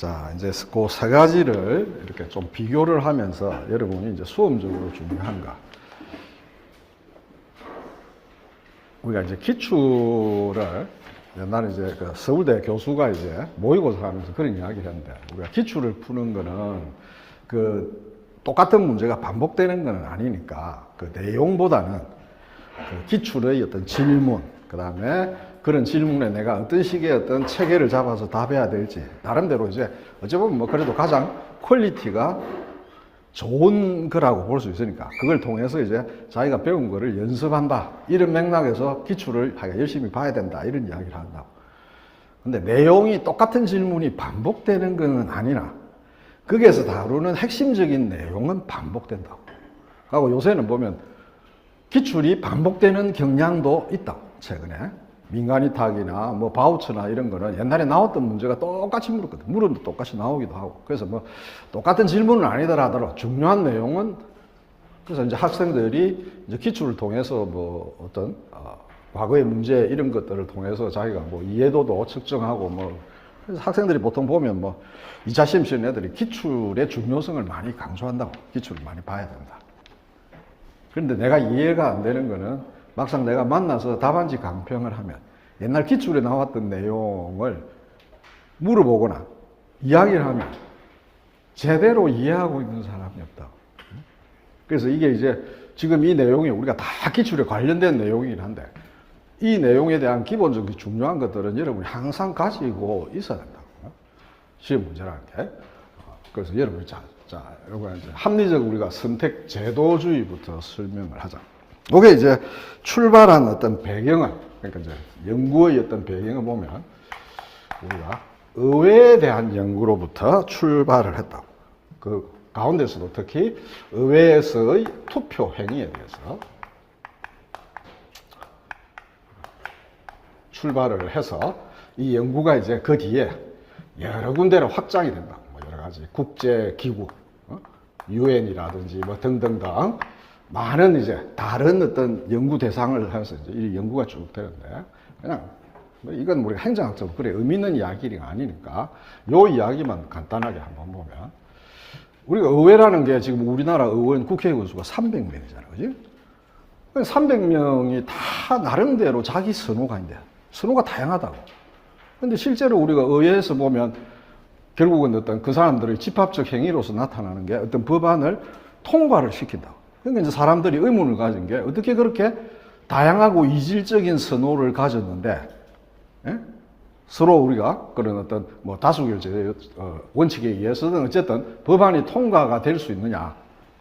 자, 이제 그 세 가지를 이렇게 좀 비교를 하면서 여러분이 이제 수험적으로 중요한가. 우리가 이제 기출을 옛날에 이제 그 서울대 교수가 이제 모의고사 하면서 그런 이야기를 했는데, 우리가 기출을 푸는 거는 그 똑같은 문제가 반복되는 건 아니니까 그 내용보다는 그 기출의 어떤 질문, 그 다음에 그런 질문에 내가 어떤 식의 어떤 체계를 잡아서 답해야 될지, 나름대로 이제 어찌 보면 뭐 그래도 가장 퀄리티가 좋은 거라고 볼 수 있으니까 그걸 통해서 이제 자기가 배운 거를 연습한다, 이런 맥락에서 기출을 열심히 봐야 된다, 이런 이야기를 한다고. 근데 내용이 똑같은 질문이 반복되는 건 아니나 거기에서 다루는 핵심적인 내용은 반복된다고. 하고 요새는 보면 기출이 반복되는 경향도 있다고. 최근에 민간이탁이나 뭐 바우처나 이런 거는 옛날에 나왔던 문제가 똑같이 물었거든. 물어도 똑같이 나오기도 하고. 그래서 뭐 똑같은 질문은 아니더라도 중요한 내용은, 그래서 이제 학생들이 이제 기출을 통해서 뭐 어떤 과거의 문제 이런 것들을 통해서 자기가 뭐 이해도도 측정하고 뭐, 그래서 학생들이 보통 보면 뭐 2차 시험 치는 애들이 기출의 중요성을 많이 강조한다고. 기출을 많이 봐야 된다. 그런데 내가 이해가 안 되는 거는 막상 내가 만나서 답안지 강평을 하면 옛날 기출에 나왔던 내용을 물어보거나 이야기를 하면 제대로 이해하고 있는 사람이 없다. 그래서 이게 이제 지금 이 내용이 우리가 다 기출에 관련된 내용이긴 한데, 이 내용에 대한 기본적인 중요한 것들은 여러분이 항상 가지고 있어야 된다고. 시험 문제라는 게. 그래서 여러분이 요거 이제 합리적 우리가 선택 제도주의부터 설명을 하자. 이게 이제 출발한 어떤 배경은, 그러니까 이제 연구의 어떤 배경을 보면 우리가 의회에 대한 연구로부터 출발을 했다고. 그 가운데서도 특히 의회에서의 투표 행위에 대해서 출발을 해서 이 연구가 이제 그 뒤에 여러 군데로 확장이 된다. 뭐 여러 가지 국제기구, 유엔이라든지 뭐 등등등 많은 이제 다른 어떤 연구 대상을 해서 이제 이 연구가 쭉 되는데, 그냥 뭐 이건 우리가 행정학적으로 그래 의미 있는 이야기가 아니니까 요 이야기만 간단하게 한번 보면, 우리가 의회라는 게 지금 우리나라 의원 국회의원 수가 300명이잖아요. 그지? 300명이 다 나름대로 자기 선호가 있는데, 선호가 다양하다고. 근데 실제로 우리가 의회에서 보면 결국은 어떤 그 사람들의 집합적 행위로서 나타나는 게 어떤 법안을 통과를 시킨다고. 그러니까 이제 사람들이 의문을 가진 게 어떻게 그렇게 다양하고 이질적인 선호를 가졌는데, 예? 서로 우리가 그런 어떤 뭐 다수결제 원칙에 의해서든 어쨌든 법안이 통과가 될 수 있느냐,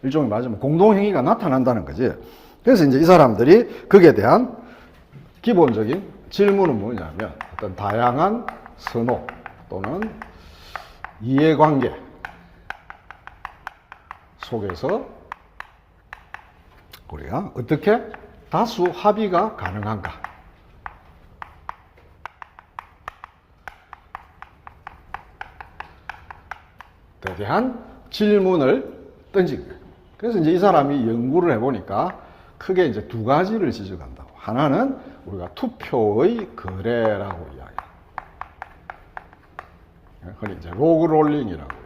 일종의 말하자면 공동행위가 나타난다는 거지. 그래서 이제 이 사람들이 거기에 대한 기본적인 질문은 뭐냐면 어떤 다양한 선호 또는 이해관계 속에서 우리가 어떻게 다수 합의가 가능한가. 에 대한 질문을 던진 거예요. 그래서 이제 이 사람이 연구를 해보니까 크게 이제 두 가지를 지적한다고. 하나는 우리가 투표의 거래라고 이야기해요. 흔히 이제 로그롤링이라고 해요.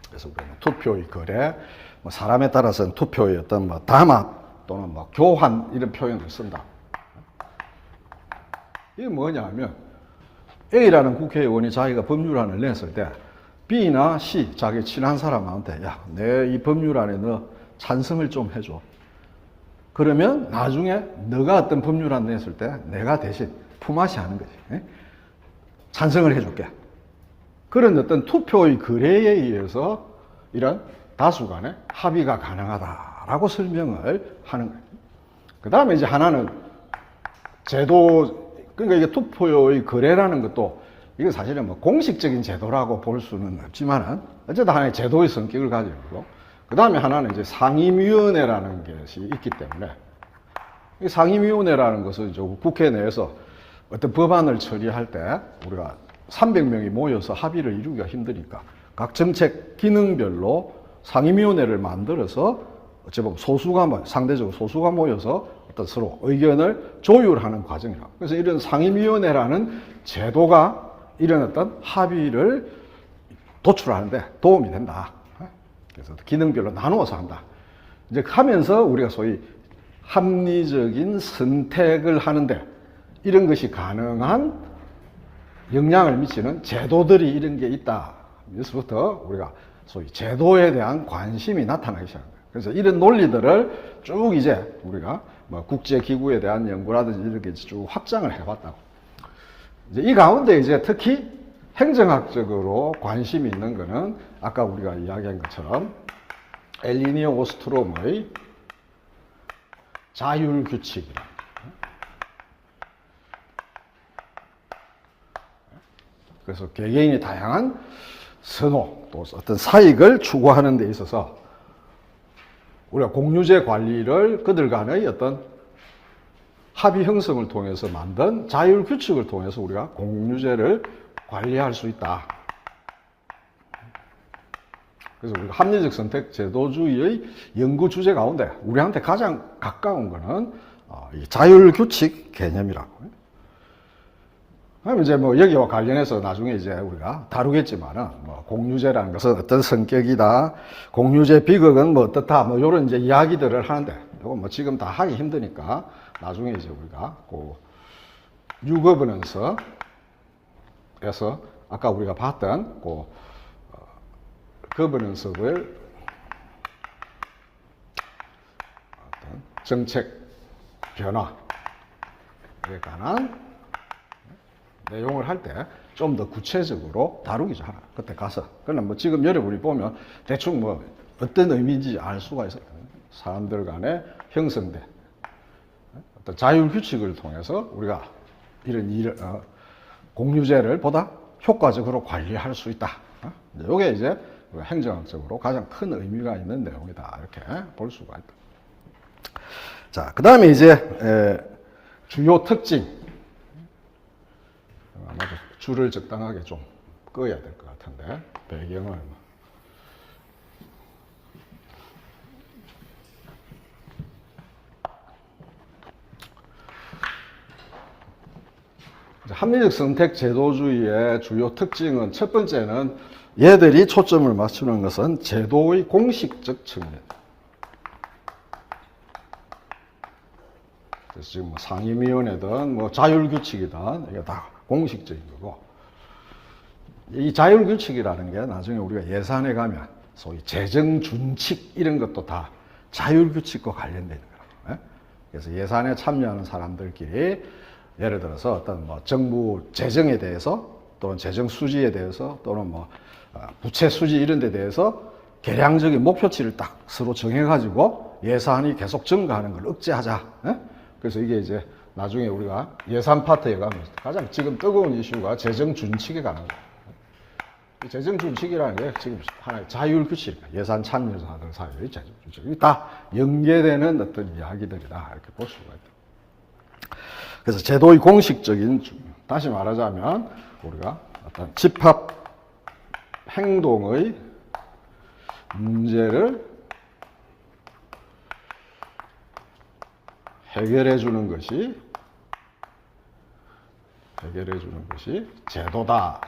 그래서 우리는 투표의 거래, 뭐 사람에 따라서는 투표의 어떤 뭐 담합 또는 뭐 교환 이런 표현을 쓴다. 이게 뭐냐면 A라는 국회의원이 자기가 법률안을 냈을 때 B나 C, 자기 친한 사람한테 야, 내 이 법률안에 너 찬성을 좀 해줘. 그러면 나중에 너가 어떤 법률안 냈을 때 내가 대신 품앗이 하는 거지. 찬성을 해줄게. 그런 어떤 투표의 거래에 의해서 이런 다수 간의 합의가 가능하다라고 설명을 하는 거예요. 그 다음에 이제 하나는 제도, 그러니까 이게 투표의 거래라는 것도 이게 사실은 뭐 공식적인 제도라고 볼 수는 없지만은 어쨌든 하나의 제도의 성격을 가지고 있고, 그 다음에 하나는 이제 상임위원회라는 것이 있기 때문에, 이 상임위원회라는 것은 이제 국회 내에서 어떤 법안을 처리할 때 우리가 300명이 모여서 합의를 이루기가 힘드니까 각 정책 기능별로 상임위원회를 만들어서 어찌 보면 소수가, 상대적으로 소수가 모여서 어떤 서로 의견을 조율하는 과정이라고. 그래서 이런 상임위원회라는 제도가 이런 어떤 합의를 도출하는데 도움이 된다. 그래서 기능별로 나누어서 한다. 이제 하면서 우리가 소위 합리적인 선택을 하는데 이런 것이 가능한 영향을 미치는 제도들이 이런 게 있다. 여기서부터 우리가 소위 제도에 대한 관심이 나타나기 시작합니다. 그래서 이런 논리들을 쭉 이제 우리가 뭐 국제기구에 대한 연구라든지 이렇게 쭉 확장을 해봤다고. 이제 이 가운데 이제 특히 행정학적으로 관심이 있는 거는 아까 우리가 이야기한 것처럼 엘리니오 오스트롬의 자율규칙이다. 그래서 개개인이 다양한 선호 또 어떤 사익을 추구하는 데 있어서 우리가 공유제 관리를 그들 간의 어떤 합의 형성을 통해서 만든 자율규칙을 통해서 우리가 공유제를 관리할 수 있다. 그래서 우리가 합리적 선택 제도주의의 연구 주제 가운데 우리한테 가장 가까운 것은 이 자율규칙 개념이라고. 그럼 이제 뭐 여기와 관련해서 나중에 이제 우리가 다루겠지만은 뭐 공유제라는 것은 어떤 성격이다, 공유제 비극은 뭐 어떻다, 뭐 이런 이제 이야기들을 하는데 이거 뭐 지금 다 하기 힘드니까 나중에 이제 우리가 그 뉴거버넌스에서 아까 우리가 봤던 그 거버넌스를 어떤 정책 변화에 관한 내용을 할 때 좀 더 구체적으로 다루기 좀 하라. 그때 가서. 그러나 뭐 지금 여러분이 보면 대충 뭐 어떤 의미인지 알 수가 있어요. 사람들 간에 형성된 어떤 자율규칙을 통해서 우리가 이런 공유제를 보다 효과적으로 관리할 수 있다. 이게 이제 행정학적으로 가장 큰 의미가 있는 내용이다. 이렇게 볼 수가 있다. 자, 그 다음에 이제 주요 특징. 아마도 줄을 적당하게 좀 꺼야 될 것 같은데 배경을 합리적 선택 제도주의의 주요 특징은 첫 번째는 얘들이 초점을 맞추는 것은 제도의 공식적 측면. 그래서 지금 뭐 상임위원회든 뭐 자율규칙이든 이게 다 공식적인 거고, 이 자율규칙이라는 게 나중에 우리가 예산에 가면 소위 재정준칙 이런 것도 다 자율규칙과 관련되어 있는 거라고. 그래서 예산에 참여하는 사람들끼리 예를 들어서 어떤 뭐 정부 재정에 대해서 또는 재정 수지에 대해서 또는 뭐 부채 수지 이런 데 대해서 계량적인 목표치를 딱 서로 정해가지고 예산이 계속 증가하는 걸 억제하자. 그래서 이게 이제 나중에 우리가 예산 파트에 가면 가장 지금 뜨거운 이슈가 재정 준칙에 관한 거예요. 재정 준칙이라는 게 지금 하나의 자율규칙, 예산 참여자들 사이의 재정 준칙이 다 연계되는 어떤 이야기들이다. 이렇게 볼 수가 있다. 그래서 제도의 공식적인, 다시 말하자면 우리가 어떤 집합 행동의 문제를 해결해 주는 것이 제도다.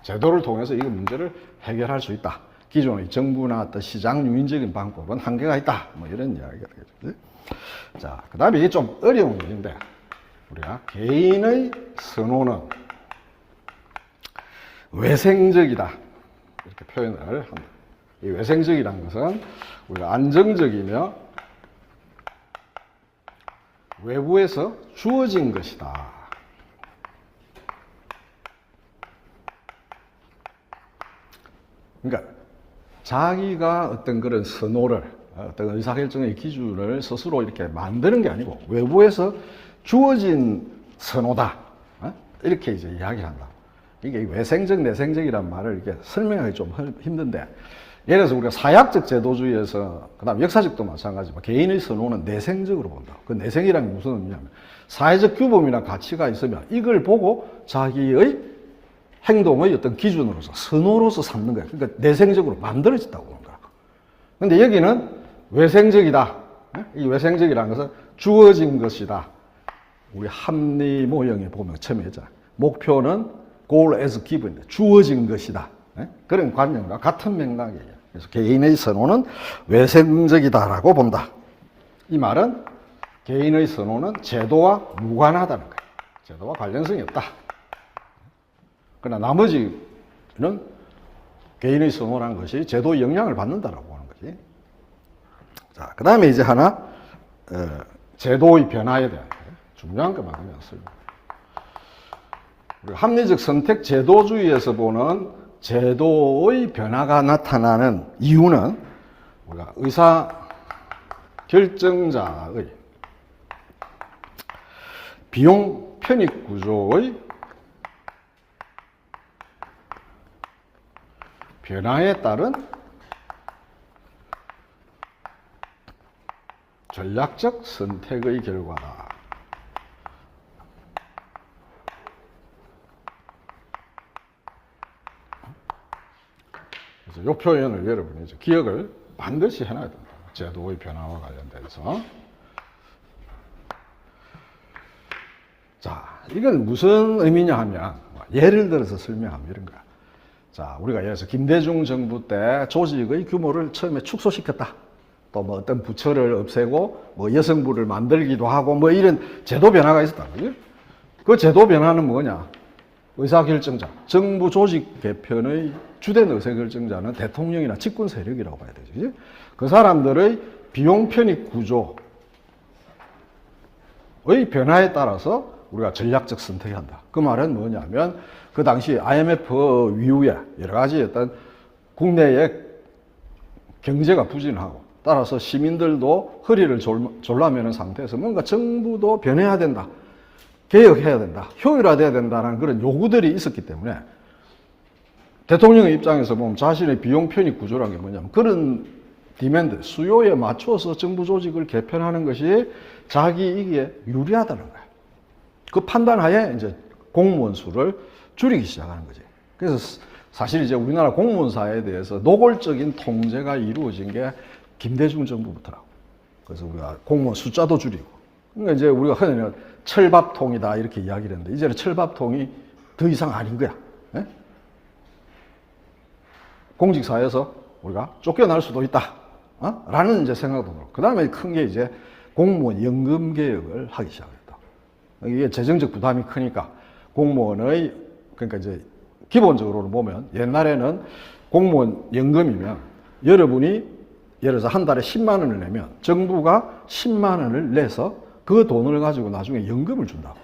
제도를 통해서 이 문제를 해결할 수 있다. 기존의 정부나 어떤 시장 유인적인 방법은 한계가 있다. 뭐 이런 이야기가 되겠죠. 자, 그 다음에 이게 좀 어려운 일인데, 우리가 개인의 선호는 외생적이다. 이렇게 표현을 합니다. 이 외생적이라는 것은 우리가 안정적이며 외부에서 주어진 것이다. 그러니까 자기가 어떤 그런 선호를, 어떤 의사결정의 기준을 스스로 이렇게 만드는 게 아니고 외부에서 주어진 선호다. 이렇게 이제 이야기한다. 이게 외생적, 내생적이란 말을 이렇게 설명하기 좀 힘든데, 예를 들어서 우리가 사약적 제도주의에서, 그 다음 역사적도 마찬가지지만 개인의 선호는 내생적으로 본다. 그 내생이라는 게 무슨 의미냐면 사회적 규범이나 가치가 있으면 이걸 보고 자기의 행동의 어떤 기준으로서, 선호로서 삼는 거야. 그러니까 내생적으로 만들어졌다고 보는 거야. 근데 여기는 외생적이다. 이 외생적이라는 것은 주어진 것이다. 우리 합리 모형에 보면 처음에 했잖아. 목표는 goal as given, 주어진 것이다. 그런 관념과 같은 맥락이에요. 그래서 개인의 선호는 외생적이다라고 본다. 이 말은 개인의 선호는 제도와 무관하다는 거예요. 제도와 관련성이 없다. 그러나 나머지는 개인의 선호라는 것이 제도의 영향을 받는다라고 하는 거지. 자, 그 다음에 이제 하나, 제도의 변화에 대한 중요한 것만 하면 씁니다. 합리적 선택 제도주의에서 보는 제도의 변화가 나타나는 이유는 우리가 의사 결정자의 비용 편익 구조의 변화에 따른 전략적 선택의 결과다. 그래서 이 표현을 여러분이 이제 기억을 반드시 해놔야 된다. 제도의 변화와 관련돼서. 자, 이건 무슨 의미냐 하면, 예를 들어서 설명하면 이런 거야. 자, 우리가 예를 들어서 김대중 정부 때 조직의 규모를 처음에 축소시켰다. 또 뭐 어떤 부처를 없애고 뭐 여성부를 만들기도 하고 뭐 이런 제도 변화가 있었다. 그죠? 그 제도 변화는 뭐냐? 의사결정자, 정부 조직 개편의 주된 의사결정자는 대통령이나 집권 세력이라고 봐야 되죠. 그죠? 그 사람들의 비용 편익 구조의 변화에 따라서 우리가 전략적 선택을 한다. 그 말은 뭐냐면 그 당시 IMF 이후에 여러 가지 어떤 국내의 경제가 부진하고 따라서 시민들도 허리를 졸라매는 상태에서 뭔가 정부도 변해야 된다. 개혁해야 된다. 효율화돼야 된다는 그런 요구들이 있었기 때문에 대통령의 입장에서 보면 자신의 비용 편익 구조라는 게 뭐냐면 그런 디맨드, 수요에 맞춰서 정부 조직을 개편하는 것이 자기 이익에 유리하다는 거예요. 그 판단하에 이제 공무원 수를 줄이기 시작하는 거지. 그래서 사실 이제 우리나라 공무원사에 대해서 노골적인 통제가 이루어진 게 김대중 정부부터라고. 그래서 우리가 공무원 숫자도 줄이고. 그러니까 이제 우리가 흔히 철밥통이다 이렇게 이야기를 했는데 이제는 철밥통이 더 이상 아닌 거야. 예? 공직사회에서 우리가 쫓겨날 수도 있다. 라는 이제 생각도 들고. 그 다음에 큰 게 이제 공무원 연금 개혁을 하기 시작했다. 이게 재정적 부담이 크니까 공무원의, 그러니까 이제 기본적으로 보면 옛날에는 공무원 연금이면 여러분이 예를 들어서 한 달에 10만 원을 내면 정부가 10만 원을 내서 그 돈을 가지고 나중에 연금을 준다고.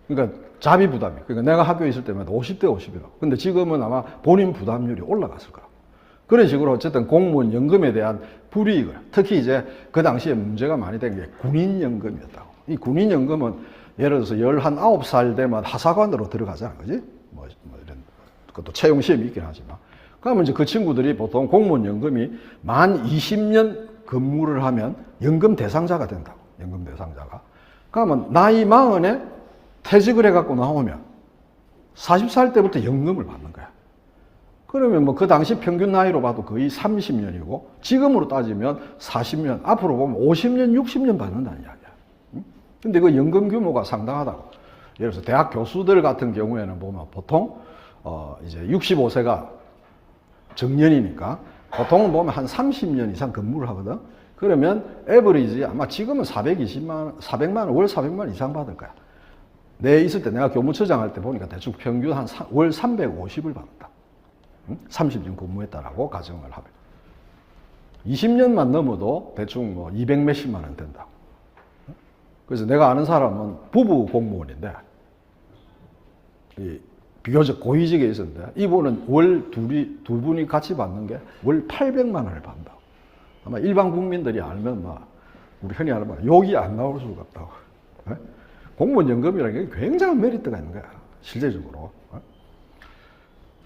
그러니까 자비 부담이. 그러니까 내가 학교에 있을 때마다 50대 50이라고. 근데 지금은 아마 본인 부담률이 올라갔을 거라고. 그런 식으로 어쨌든 공무원 연금에 대한 불이익을, 특히 이제 그 당시에 문제가 많이 된 게 군인연금이었다고. 이 군인연금은 예를 들어서 19살 되면 하사관으로 들어가잖아. 그지? 뭐 이런 것도 채용시험이 있긴 하지만. 그러면 이제 그 친구들이 보통 공무원 연금이 만 20년 근무를 하면 연금 대상자가 된다고. 연금 대상자가. 그러면 나이 40에 퇴직을 해갖고 나오면 40살 때부터 연금을 받는 거야. 그러면 뭐 그 당시 평균 나이로 봐도 거의 30년이고 지금으로 따지면 40년, 앞으로 보면 50년, 60년 받는다는 이야기야. 근데 그 연금 규모가 상당하다고. 예를 들어서 대학 교수들 같은 경우에는 보면 보통 이제 65세가 정년이니까 보통은 보면 한 30년 이상 근무를 하거든. 그러면 에버리지 아마 지금은 400만 원, 월 400만 원 이상 받을 거야. 내 있을 때 내가 교무처장 할 때 보니까 대충 평균 한 월 350을 받는다. 30년 근무했다라고 가정을 하면. 20년만 넘어도 대충 뭐 200 몇십만 원 된다고. 그래서 내가 아는 사람은 부부 공무원인데 비교적 고위직에 있었는데 이분은 월 두 분이 같이 받는 게 월 800만 원을 받는다고. 아마 일반 국민들이 알면 막 우리 흔히 하는 말 욕이 안 나올 수가 없다고. 공무원 연금이라는 게 굉장한 메리트가 있는 거야. 실제적으로.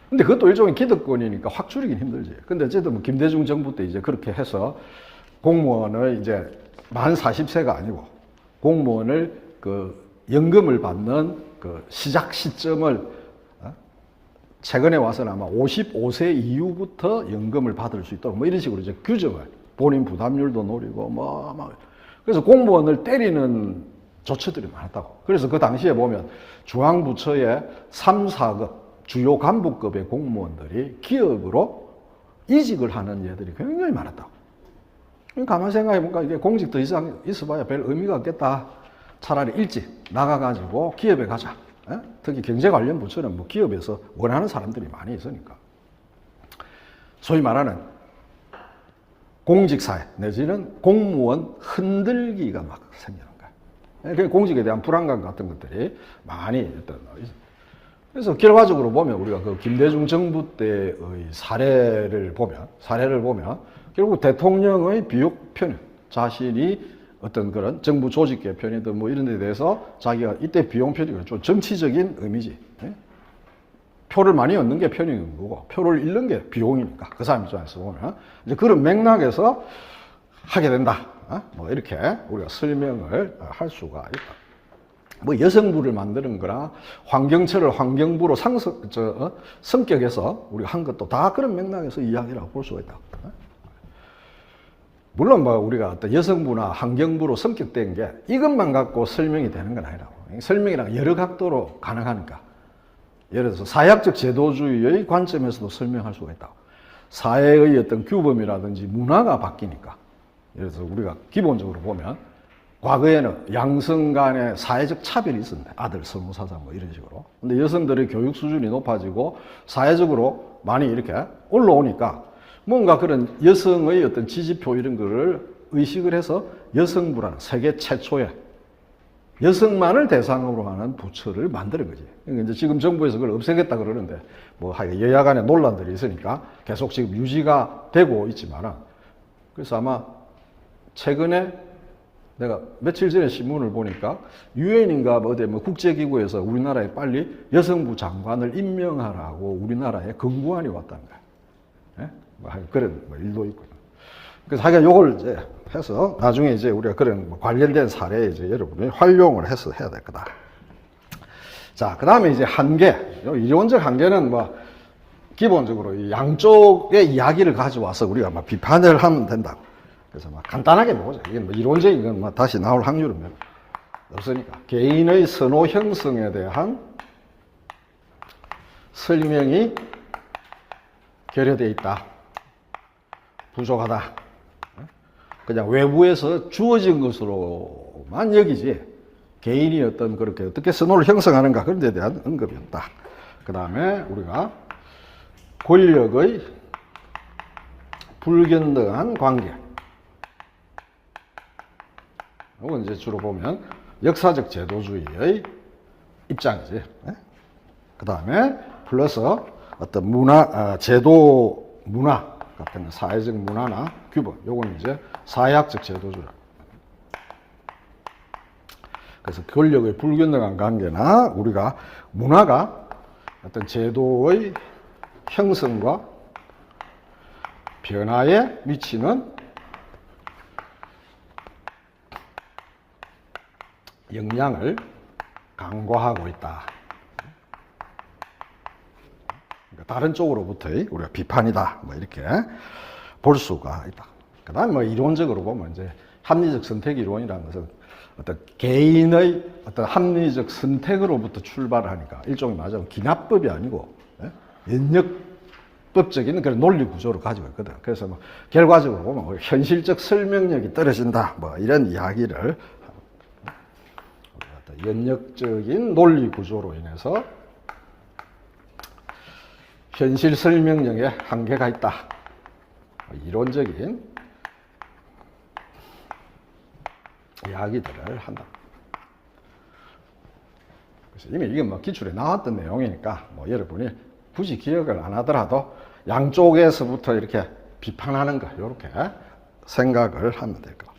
근데 그것도 일종의 기득권이니까 확 줄이긴 힘들지. 근데 어쨌든 뭐 김대중 정부 때 이제 그렇게 해서 공무원을 이제 만 40세가 아니고 공무원을 그 연금을 받는 그 시작 시점을 최근에 와서는 아마 55세 이후부터 연금을 받을 수 있도록 뭐 이런 식으로 이제 규정을 본인 부담률도 노리고 뭐 막 그래서 공무원을 때리는 조처들이 많았다고. 그래서 그 당시에 보면 중앙부처의 3, 4급 주요 간부급의 공무원들이 기업으로 이직을 하는 예들이 굉장히 많았다고. 가만 생각해보니까 이게 공직 더 이상 있어봐야 별 의미가 없겠다. 차라리 일찍 나가가지고 기업에 가자. 특히 경제 관련 부처는 뭐 기업에서 원하는 사람들이 많이 있으니까. 소위 말하는 공직사회 내지는 공무원 흔들기가 막 생기는 거예요. 공직에 대한 불안감 같은 것들이 많이 일단 그래서 결과적으로 보면 우리가 그 김대중 정부 때의 사례를 보면 결국 대통령의 비핵 편입, 자신이 어떤 그런 정부 조직 개편이든 뭐 이런 데 대해서 자기가 이때 비용 편입은 좀 정치적인 의미지. 표를 많이 얻는 게 편익인 거고 표를 잃는 게 비용이니까 그 사람 입장에서 보면 이제 그런 맥락에서 하게 된다. 뭐 이렇게 우리가 설명을 할 수가 있다. 뭐 여성부를 만드는 거나 환경처를 환경부로 성격해서 우리가 한 것도 다 그런 맥락에서 이야기라고 볼 수가 있다. 물론 뭐 우리가 어떤 여성부나 환경부로 성격된 게 이것만 갖고 설명이 되는 건 아니라고. 설명이란 여러 각도로 가능하니까. 예를 들어서 사회학적 제도주의의 관점에서도 설명할 수가 있다. 사회의 어떤 규범이라든지 문화가 바뀌니까. 예를 들어서 우리가 기본적으로 보면 과거에는 양성 간의 사회적 차별이 있었는데 아들 선무사상 뭐 이런 식으로. 근데 여성들의 교육 수준이 높아지고 사회적으로 많이 이렇게 올라오니까 뭔가 그런 여성의 어떤 지지표 이런 거를 의식을 해서 여성부라는 세계 최초의 여성만을 대상으로 하는 부처를 만드는 거지. 그러니까 이제 지금 정부에서 그걸 없애겠다 그러는데 뭐 여야 간에 논란들이 있으니까 계속 지금 유지가 되고 있지만은 그래서 아마 최근에 내가 며칠 전에 신문을 보니까 유엔인가 어디 뭐 국제기구에서 우리나라에 빨리 여성부 장관을 임명하라고 우리나라에 권고안이 왔다는 거야. 예? 뭐 그런 뭐 일도 있고. 그래서 하여간 요걸 이제 해서 나중에 이제 우리가 그런 뭐 관련된 사례에 이제 여러분이 활용을 해서 해야 될 거다. 자, 그 다음에 이제 한계. 이론적 한계는 뭐 기본적으로 양쪽의 이야기를 가져와서 우리가 막 비판을 하면 된다고. 그래서 막 간단하게 보자. 이게 뭐 이론적인 건 뭐 다시 나올 확률은 없으니까. 개인의 선호 형성에 대한 설명이 결여되어 있다. 부족하다. 그냥 외부에서 주어진 것으로만 여기지 개인이 어떤 그렇게 어떻게 선호를 형성하는가 그런 데 대한 언급이 없다. 그 다음에 우리가 권력의 불균등한 관계. 이건 이제 주로 보면 역사적 제도주의의 입장이지. 그 다음에 플러스 어떤 문화, 제도 문화 같은 사회적 문화나 규범. 요건 이제 사회학적 제도주의. 그래서 권력의 불균등한 관계나 우리가 문화가 어떤 제도의 형성과 변화에 미치는 영향을 강구하고 있다. 그러니까 다른 쪽으로부터의 우리가 비판이다. 뭐 이렇게 볼 수가 있다. 그 다음에 뭐 이론적으로 보면 이제 합리적 선택 이론이라는 것은 어떤 개인의 어떤 합리적 선택으로부터 출발하니까 일종의 말하자면 기납법이 아니고 연역법적인 그런 논리 구조를 가지고 있거든. 그래서 뭐 결과적으로 보면 현실적 설명력이 떨어진다. 뭐 이런 이야기를 연역적인 논리 구조로 인해서 현실 설명력에 한계가 있다. 이론적인 이야기들을 한다. 그래서 이미 이게 뭐 기출에 나왔던 내용이니까 뭐 여러분이 굳이 기억을 안 하더라도 양쪽에서부터 이렇게 비판하는 거 이렇게 생각을 하면 될 거.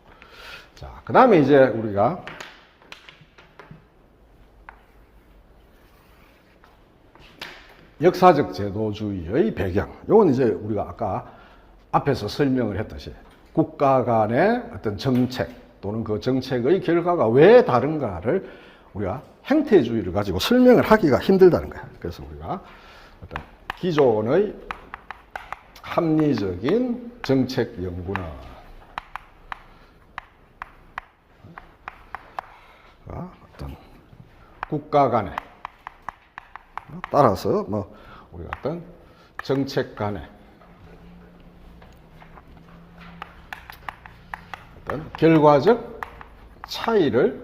자, 그 다음에 이제 우리가 역사적 제도주의의 배경. 이건 이제 우리가 아까 앞에서 설명을 했듯이 국가 간의 어떤 정책 또는 그 정책의 결과가 왜 다른가를 우리가 행태주의를 가지고 설명을 하기가 힘들다는 거야. 그래서 우리가 어떤 기존의 합리적인 정책 연구는 어떤 국가 간에 따라서 뭐 우리가 어떤 정책 간에 어떤 결과적 차이를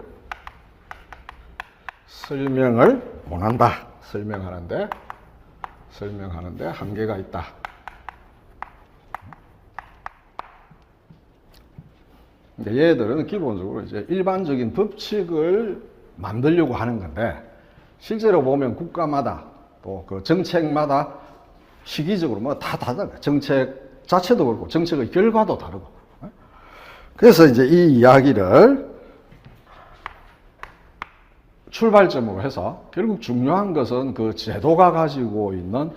설명을 원한다. 설명하는데 한계가 있다. 그러니까 얘들은 기본적으로 이제 일반적인 법칙을 만들려고 하는 건데, 실제로 보면 국가마다 또 그 정책마다 시기적으로 뭐 다 다르다. 정책 자체도 그렇고 정책의 결과도 다르고. 그래서 이제 이 이야기를 출발점으로 해서 결국 중요한 것은 그 제도가 가지고 있는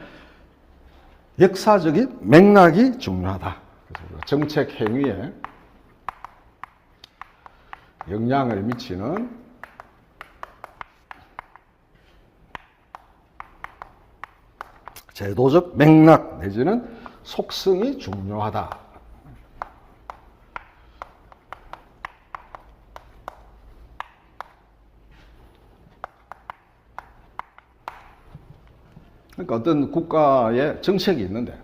역사적인 맥락이 중요하다. 그래서 정책 행위에 영향을 미치는 제도적 맥락 내지는 속성이 중요하다. 그러니까 어떤 국가의 정책이 있는데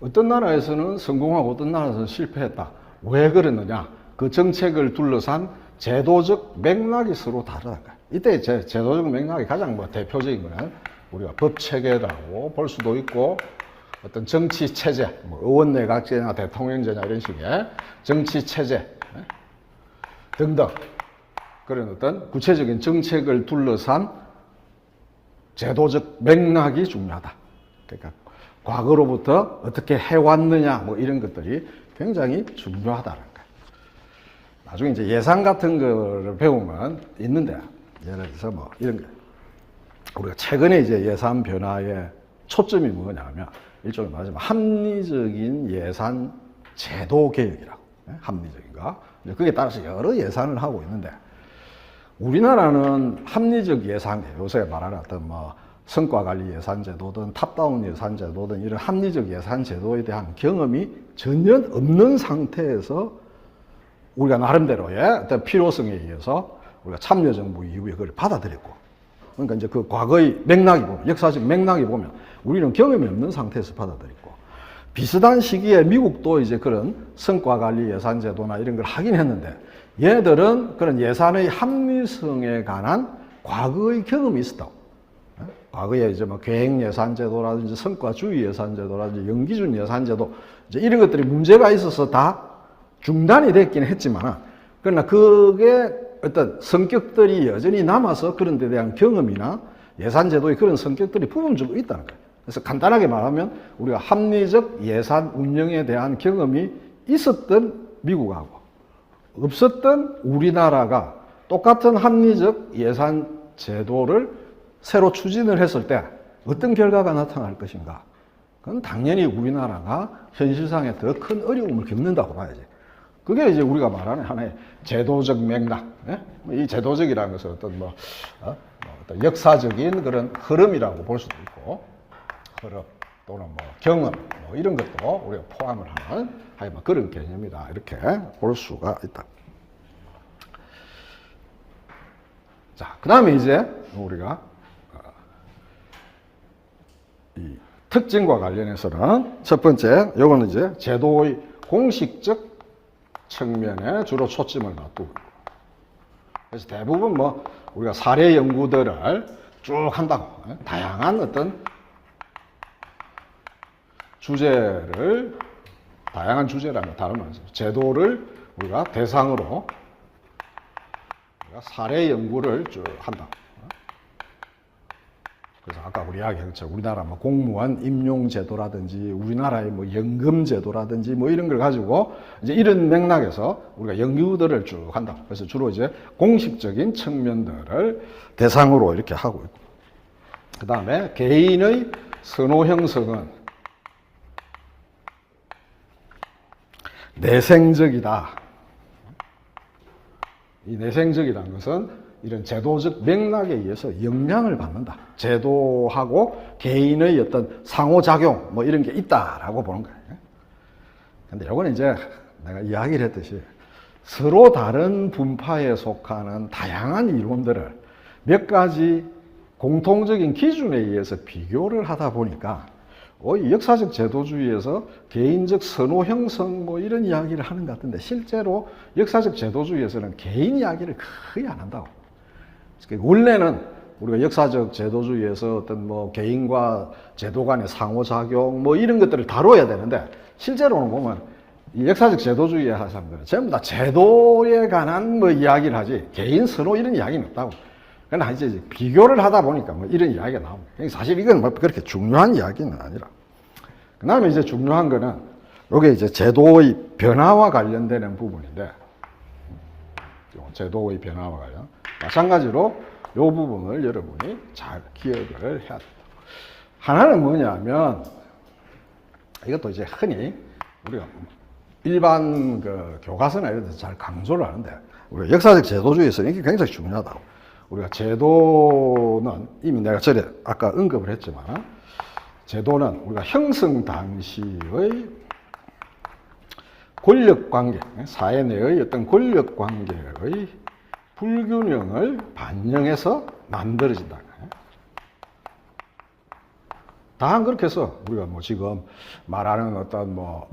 어떤 나라에서는 성공하고 어떤 나라에서는 실패했다. 왜 그랬느냐? 그 정책을 둘러싼 제도적 맥락이 서로 다르다. 이때 제도적 맥락이 가장 뭐 대표적인 거는 우리가 법 체계라고 볼 수도 있고, 어떤 정치 체제, 뭐 의원내각제나 대통령제나 이런 식의 정치 체제 등등 그런 어떤 구체적인 정책을 둘러싼 제도적 맥락이 중요하다. 그러니까 과거로부터 어떻게 해왔느냐 뭐 이런 것들이 굉장히 중요하다는 거예요. 나중에 이제 예산 같은 거를 배우면 있는데, 예를 들어서 뭐 이런 거, 우리가 최근에 이제 예산 변화의 초점이 뭐냐면 일종의 말하자면 합리적인 예산 제도 개혁이라고. 합리적인가? 그게 따라서 여러 예산을 하고 있는데, 우리나라는 합리적 예산, 요새 말하는 어떤 뭐 성과관리 예산제도든 탑다운 예산제도든 이런 합리적 예산제도에 대한 경험이 전혀 없는 상태에서 우리가 나름대로의 어떤 필요성에 의해서 우리가 참여정부 이후에 그걸 받아들였고, 그러니까 이제 그 과거의 맥락이 보면, 역사적 맥락이 보면 우리는 경험이 없는 상태에서 받아들였고, 비슷한 시기에 미국도 이제 그런 성과관리 예산제도나 이런 걸 하긴 했는데, 얘들은 그런 예산의 합리성에 관한 과거의 경험이 있었다고. 과거에 이제 뭐 계획예산제도라든지 성과주의 예산제도라든지 연기준 예산제도, 이제 이런 것들이 문제가 있어서 다 중단이 됐긴 했지만, 그러나 그게 어떤 성격들이 여전히 남아서 그런 데 대한 경험이나 예산제도의 그런 성격들이 부분적으로 있다는 거예요. 그래서 간단하게 말하면 우리가 합리적 예산 운영에 대한 경험이 있었던 미국하고 없었던 우리나라가 똑같은 합리적 예산 제도를 새로 추진을 했을 때 어떤 결과가 나타날 것인가? 그건 당연히 우리나라가 현실상에 더 큰 어려움을 겪는다고 봐야지. 그게 이제 우리가 말하는 하나의 제도적 맥락. 이 제도적이라는 것은 어떤 어떤 역사적인 그런 흐름이라고 볼 수도 있고, 흐름 또는 뭐 경험 뭐 이런 것도 우리가 포함을 하는 뭐 그런 개념이다, 이렇게 볼 수가 있다. 자, 그 다음에 이제 우리가 이 특징과 관련해서는 첫 번째, 요거는 이제 제도의 공식적 측면에 주로 초점을 놔두고, 그래서 대부분 뭐 우리가 사례 연구들을 쭉 한다고, 다양한 어떤 주제를, 다양한 주제라는 다른 말이죠. 제도를 우리가 대상으로 우리가 사례 연구를 쭉 한다. 그래서 아까 우리 이야기한 것처럼 우리나라 뭐 공무원 임용제도라든지 우리나라의 뭐 연금제도라든지 뭐 이런 걸 가지고 이제 이런 맥락에서 우리가 연구들을 쭉 한다. 그래서 주로 이제 공식적인 측면들을 대상으로 이렇게 하고 있고, 그 다음에 개인의 선호 형성은 내생적이다. 이 내생적이라는 것은 이런 제도적 맥락에 의해서 영향을 받는다. 제도하고 개인의 어떤 상호작용 뭐 이런 게 있다라고 보는 거예요. 근데 이거는 이제 내가 이야기를 했듯이 서로 다른 분파에 속하는 다양한 이론들을 몇 가지 공통적인 기준에 의해서 비교를 하다 보니까 이 역사적 제도주의에서 개인적 선호 형성 뭐 이런 이야기를 하는 것 같은데 실제로 역사적 제도주의에서는 개인 이야기를 거의 안 한다고. 원래는 우리가 역사적 제도주의에서 어떤 뭐 개인과 제도 간의 상호작용 뭐 이런 것들을 다뤄야 되는데 실제로는 보면 이 역사적 제도주의 하는 사람들은 전부 다 제도에 관한 뭐 이야기를 하지 개인 선호 이런 이야기는 없다고. 그러나 이제 비교를 하다 보니까 뭐 이런 이야기가 나옵니다. 사실 이건 뭐 그렇게 중요한 이야기는 아니라. 그 다음에 이제 중요한 거는 이게 이제 제도의 변화와 관련되는 부분인데, 제도의 변화와 관련. 마찬가지로 이 부분을 여러분이 잘 기억을 해야 됩니다. 하나는 뭐냐면, 이것도 이제 흔히 우리가 일반 그 교과서나 이런 데서 잘 강조를 하는데, 우리가 역사적 제도주의에서 이게 굉장히 중요하다고. 우리가 제도는 이미 내가 전에 아까 언급을 했지만, 제도는 우리가 형성 당시의 권력관계, 사회 내의 어떤 권력관계의 불균형을 반영해서 만들어진다. 다만 그렇게 해서 우리가 뭐 지금 말하는 어떤 뭐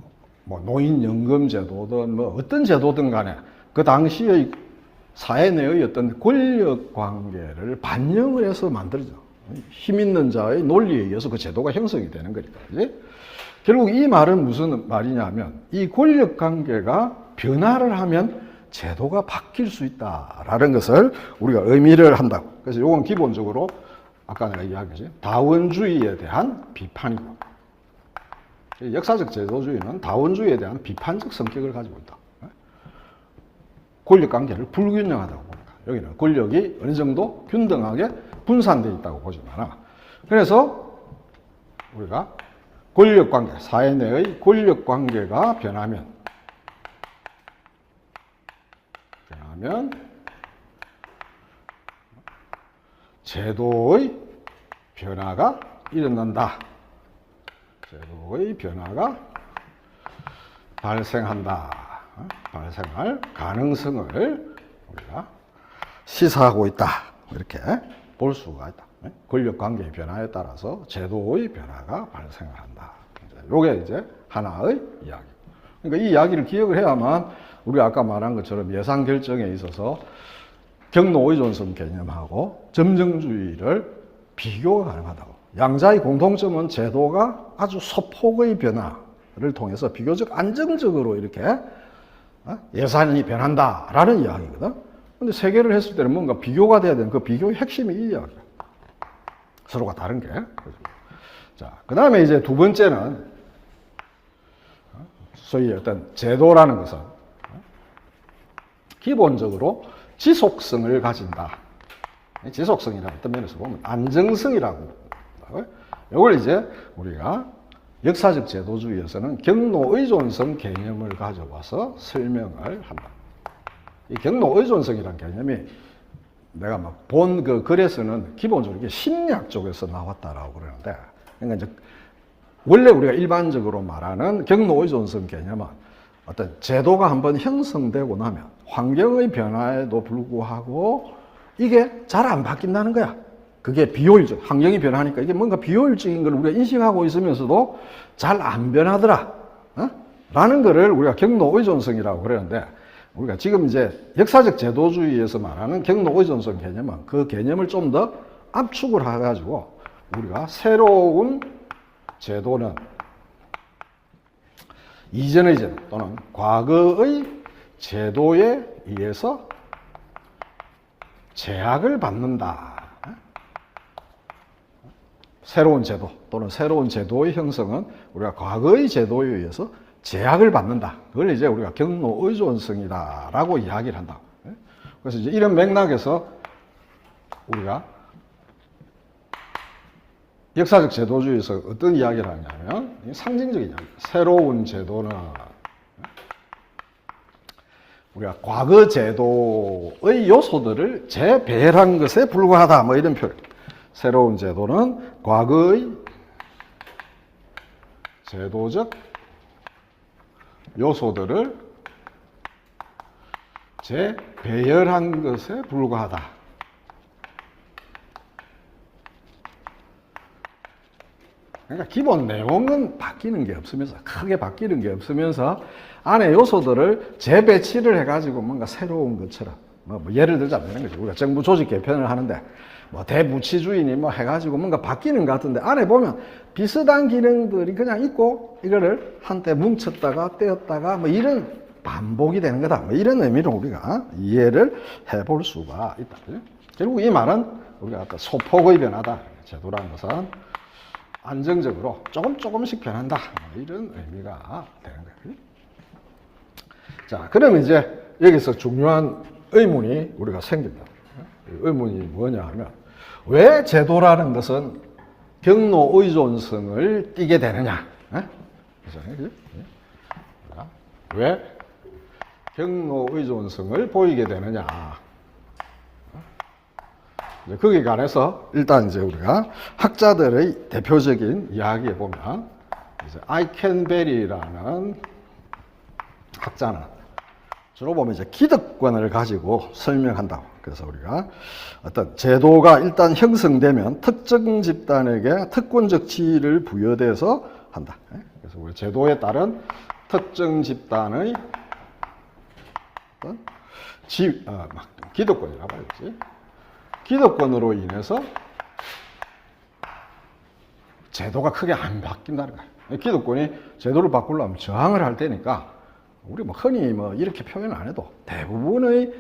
노인연금 제도든 뭐 어떤 제도든 간에 그 당시의 사회 내의 어떤 권력 관계를 반영을 해서 만들죠. 힘 있는 자의 논리에 의해서 그 제도가 형성이 되는 거니까. 그치? 결국 이 말은 무슨 말이냐면 이 권력 관계가 변화를 하면 제도가 바뀔 수 있다라는 것을 우리가 의미를 한다고. 그래서 이건 기본적으로 아까 내가 이야기했지 다원주의에 대한 비판이고, 역사적 제도주의는 다원주의에 대한 비판적 성격을 가지고 있다. 권력관계를 불균형하다고 봅니다. 여기는 권력이 어느 정도 균등하게 분산되어 있다고 보지만, 그래서 우리가 권력관계, 사회 내의 권력관계가 변하면 제도의 변화가 일어난다. 제도의 변화가 발생한다. 발생할 가능성을 우리가 시사하고 있다. 이렇게 볼 수가 있다. 권력관계의 변화에 따라서 제도의 변화가 발생을 한다. 이게 이제 하나의 이야기. 그러니까 이 이야기를 기억을 해야만 우리가 아까 말한 것처럼 예산 결정에 있어서 경로 의존성 개념하고 점정주의를 비교가 가능하다고. 양자의 공통점은 제도가 아주 소폭의 변화를 통해서 비교적 안정적으로 이렇게 예산이 변한다라는 이야기거든. 근데 세 개를 했을 때는 뭔가 비교가 돼야 되는 그 비교의 핵심이 이 이야기야. 서로가 다른 게. 자, 그 다음에 이제 두 번째는 소위 어떤 제도라는 것은 기본적으로 지속성을 가진다. 지속성이라는 어떤 면에서 보면 안정성이라고. 이걸 이제 우리가 역사적 제도주의에서는 경로의존성 개념을 가져와서 설명을 한다. 이 경로의존성이라는 개념이 내가 막 본 그 글에서는 기본적으로 이게 심리학 쪽에서 나왔다라고 그러는데, 그러니까 이제 원래 우리가 일반적으로 말하는 경로의존성 개념은 어떤 제도가 한번 형성되고 나면 환경의 변화에도 불구하고 이게 잘 안 바뀐다는 거야. 그게 비효율적, 환경이 변하니까 이게 뭔가 비효율적인 걸 우리가 인식하고 있으면서도 잘 안 변하더라. 라는 거를 우리가 경로의존성이라고 그러는데, 우리가 지금 이제 역사적 제도주의에서 말하는 경로의존성 개념은 그 개념을 좀 더 압축을 해가지고 우리가 새로운 제도는 이전의 제도 또는 과거의 제도에 의해서 제약을 받는다. 새로운 제도 또는 새로운 제도의 형성은 우리가 과거의 제도에 의해서 제약을 받는다. 그걸 이제 우리가 경로의존성이다라고 이야기를 한다. 그래서 이제 이런 맥락에서 우리가 역사적 제도주의에서 어떤 이야기를 하냐면 상징적인 이야기. 새로운 제도는 우리가 과거 제도의 요소들을 재배열한 것에 불과하다. 뭐 이런 표현. 새로운 제도는 과거의 제도적 요소들을 재배열한 것에 불과하다. 그러니까 기본 내용은 바뀌는 게 없으면서, 크게 바뀌는 게 없으면서 안에 요소들을 재배치를 해가지고 뭔가 새로운 것처럼, 뭐 예를 들자면 이런 거죠. 우리가 정부 조직 개편을 하는데 뭐 대무치주의니 뭐 해가지고 뭔가 바뀌는 것 같은데 안에 보면 비슷한 기능들이 그냥 있고 이거를 한때 뭉쳤다가 떼었다가 뭐 이런 반복이 되는 거다. 뭐 이런 의미로 우리가 이해를 해볼 수가 있다. 결국 이 말은 우리가 아까 소폭의 변화다. 제도라는 것은 안정적으로 조금씩 변한다. 뭐 이런 의미가 되는 거예요. 자, 그러면 이제 여기서 중요한 의문이 우리가 생깁니다. 의문이 뭐냐 하면 왜 제도라는 것은 경로 의존성을 띠게 되느냐? 왜 경로 의존성을 보이게 되느냐? 거기에 관해서 일단 이제 우리가 학자들의 대표적인 이야기에 보면 이제 아이켄베리라는 학자는 주로 보면 이제 기득권을 가지고 설명한다고. 그래서 우리가 어떤 제도가 일단 형성되면 특정 집단에게 특권적 지위를 부여돼서 한다. 그래서 우리 제도에 따른 특정 집단의 기득권이라고 봐야지. 기득권으로 인해서 제도가 크게 안 바뀐다는 거예요. 기득권이 제도를 바꾸려면 저항을 할 테니까 우리 뭐 흔히 뭐 이렇게 표현 안 해도 대부분의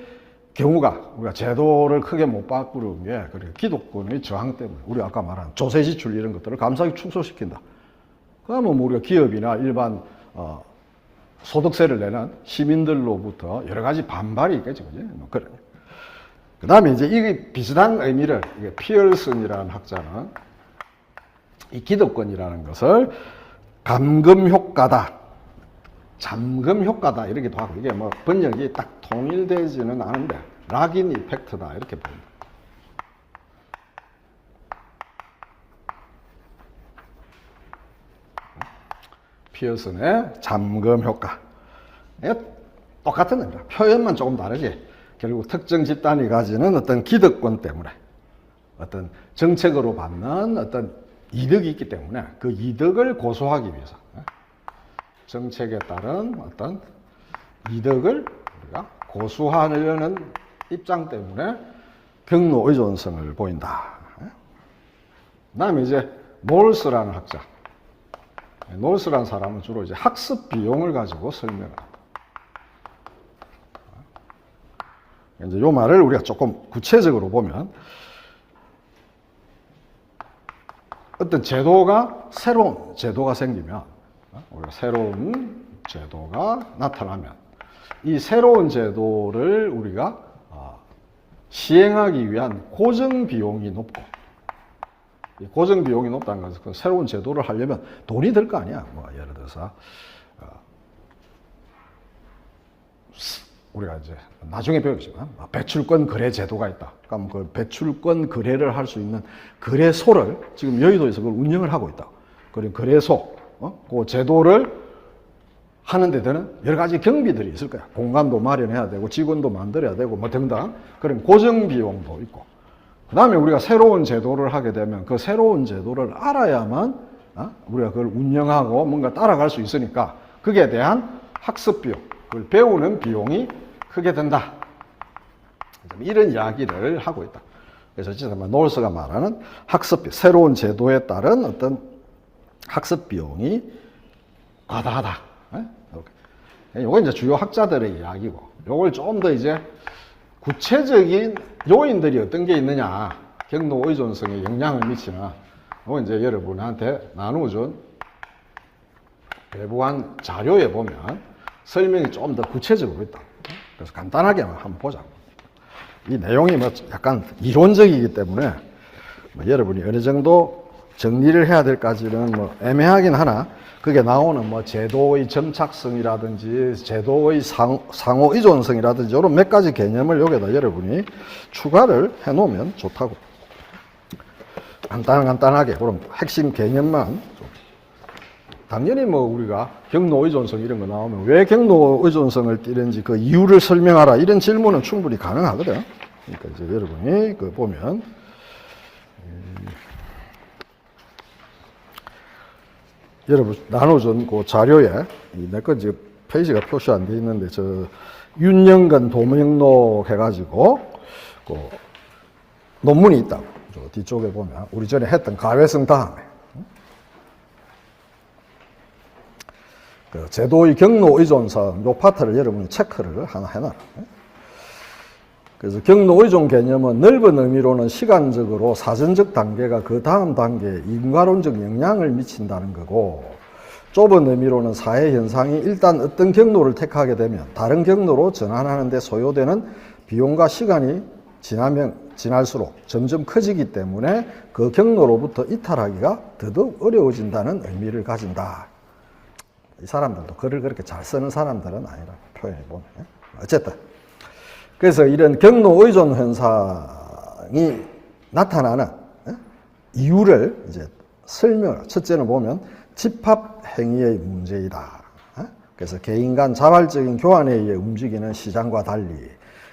경우가 우리가 제도를 크게 못 바꾸는 게 그래 기득권의 저항 때문에 우리 아까 말한 조세 지출 이런 것들을 감사하게 축소시킨다. 그러면 뭐 우리가 기업이나 일반 소득세를 내는 시민들로부터 여러 가지 반발이 있겠죠, 그지? 뭐 그래. 그 다음에 이제 이게 비슷한 의미를 이게 피얼슨이라는 학자는 이 기득권이라는 것을 감금 효과다. 잠금 효과다 이렇게도 하고 이게 뭐 번역이 딱 통일되지는 않은데 락인 이펙트다 이렇게 봅니다. 피어슨의 잠금 효과. 똑같은 겁니다. 표현만 조금 다르지. 결국 특정 집단이 가지는 어떤 기득권 때문에 어떤 정책으로 받는 어떤 이득이 있기 때문에 그 이득을 고수하기 위해서 정책에 따른 어떤 이득을 우리가 고수하려는 입장 때문에 경로 의존성을 보인다. 그 다음에 이제 놀스라는 학자. 놀스라는 사람은 주로 이제 학습 비용을 가지고 설명합니다. 이제 요 말을 우리가 조금 구체적으로 보면 어떤 제도가 새로운 제도가 생기면 우리가 새로운 제도가 나타나면 이 새로운 제도를 우리가 시행하기 위한 고정 비용이 높고 이 고정 비용이 높다는 것은 그 새로운 제도를 하려면 돈이 들 거 아니야. 뭐 예를 들어서 우리가 이제 나중에 배우겠지만 배출권 거래 제도가 있다. 그럼 그 배출권 거래를 할 수 있는 거래소를 지금 여의도에서 그걸 운영을 하고 있다. 그리고 거래소, 그 제도를 하는 데는 여러 가지 경비들이 있을 거야. 공간도 마련해야 되고 직원도 만들어야 되고 뭐 등등 그런 고정 비용도 있고. 그 다음에 우리가 새로운 제도를 하게 되면 그 새로운 제도를 알아야만 우리가 그걸 운영하고 뭔가 따라갈 수 있으니까 거기에 대한 학습 비용, 그걸 배우는 비용이 크게 든다. 이런 이야기를 하고 있다. 그래서 진짜 놀스가 말하는 학습비, 새로운 제도에 따른 어떤 학습 비용이 과다하다. 이건 이제 주요 학자들의 이야기고, 이걸 좀 더 이제 구체적인 요인들이 어떤 게 있느냐, 경로 의존성에 영향을 미치는, 이건 이제 여러분한테 나누어준 배부한 자료에 보면 설명이 좀 더 구체적으로 있다. 그래서 간단하게만 한번 보자. 이 내용이 뭐 약간 이론적이기 때문에 뭐 여러분이 어느 정도 정리를 해야 될까지는 뭐 애매하긴 하나, 그게 나오는 뭐 제도의 점착성이라든지 제도의 상호 의존성이라든지 이런 몇 가지 개념을 여기다 여러분이 추가를 해 놓으면 좋다고. 간단하게 그럼 핵심 개념만 좀 당연히 뭐 우리가 경로 의존성 이런 거 나오면 왜 경로 의존성을 띠는지 그 이유를 설명하라 이런 질문은 충분히 가능하거든. 그러니까 이제 여러분이 그 보면 여러분 나눠준 그 자료에 내 건 지금 페이지가 표시 안 돼 있는데 저 윤영근 도명록 해가지고 그 논문이 있다고. 저 뒤쪽에 보면 우리 전에 했던 가외성 다음에 그 제도의 경로 의존성 요 파트를 여러분이 체크를 하나 해놔라. 그래서 경로 의존 개념은 넓은 의미로는 시간적으로 사전적 단계가 그 다음 단계에 인과론적 영향을 미친다는 거고, 좁은 의미로는 사회 현상이 일단 어떤 경로를 택하게 되면 다른 경로로 전환하는 데 소요되는 비용과 시간이 지날수록 점점 커지기 때문에 그 경로로부터 이탈하기가 더더욱 어려워진다는 의미를 가진다. 이 사람들도 글을 그렇게 잘 쓰는 사람들은 아니라 표현해 보면. 어쨌든 그래서 이런 경로 의존 현상이 나타나는 이유를 이제 설명을, 첫째는 보면 집합 행위의 문제이다. 그래서 개인 간 자발적인 교환에 의해 움직이는 시장과 달리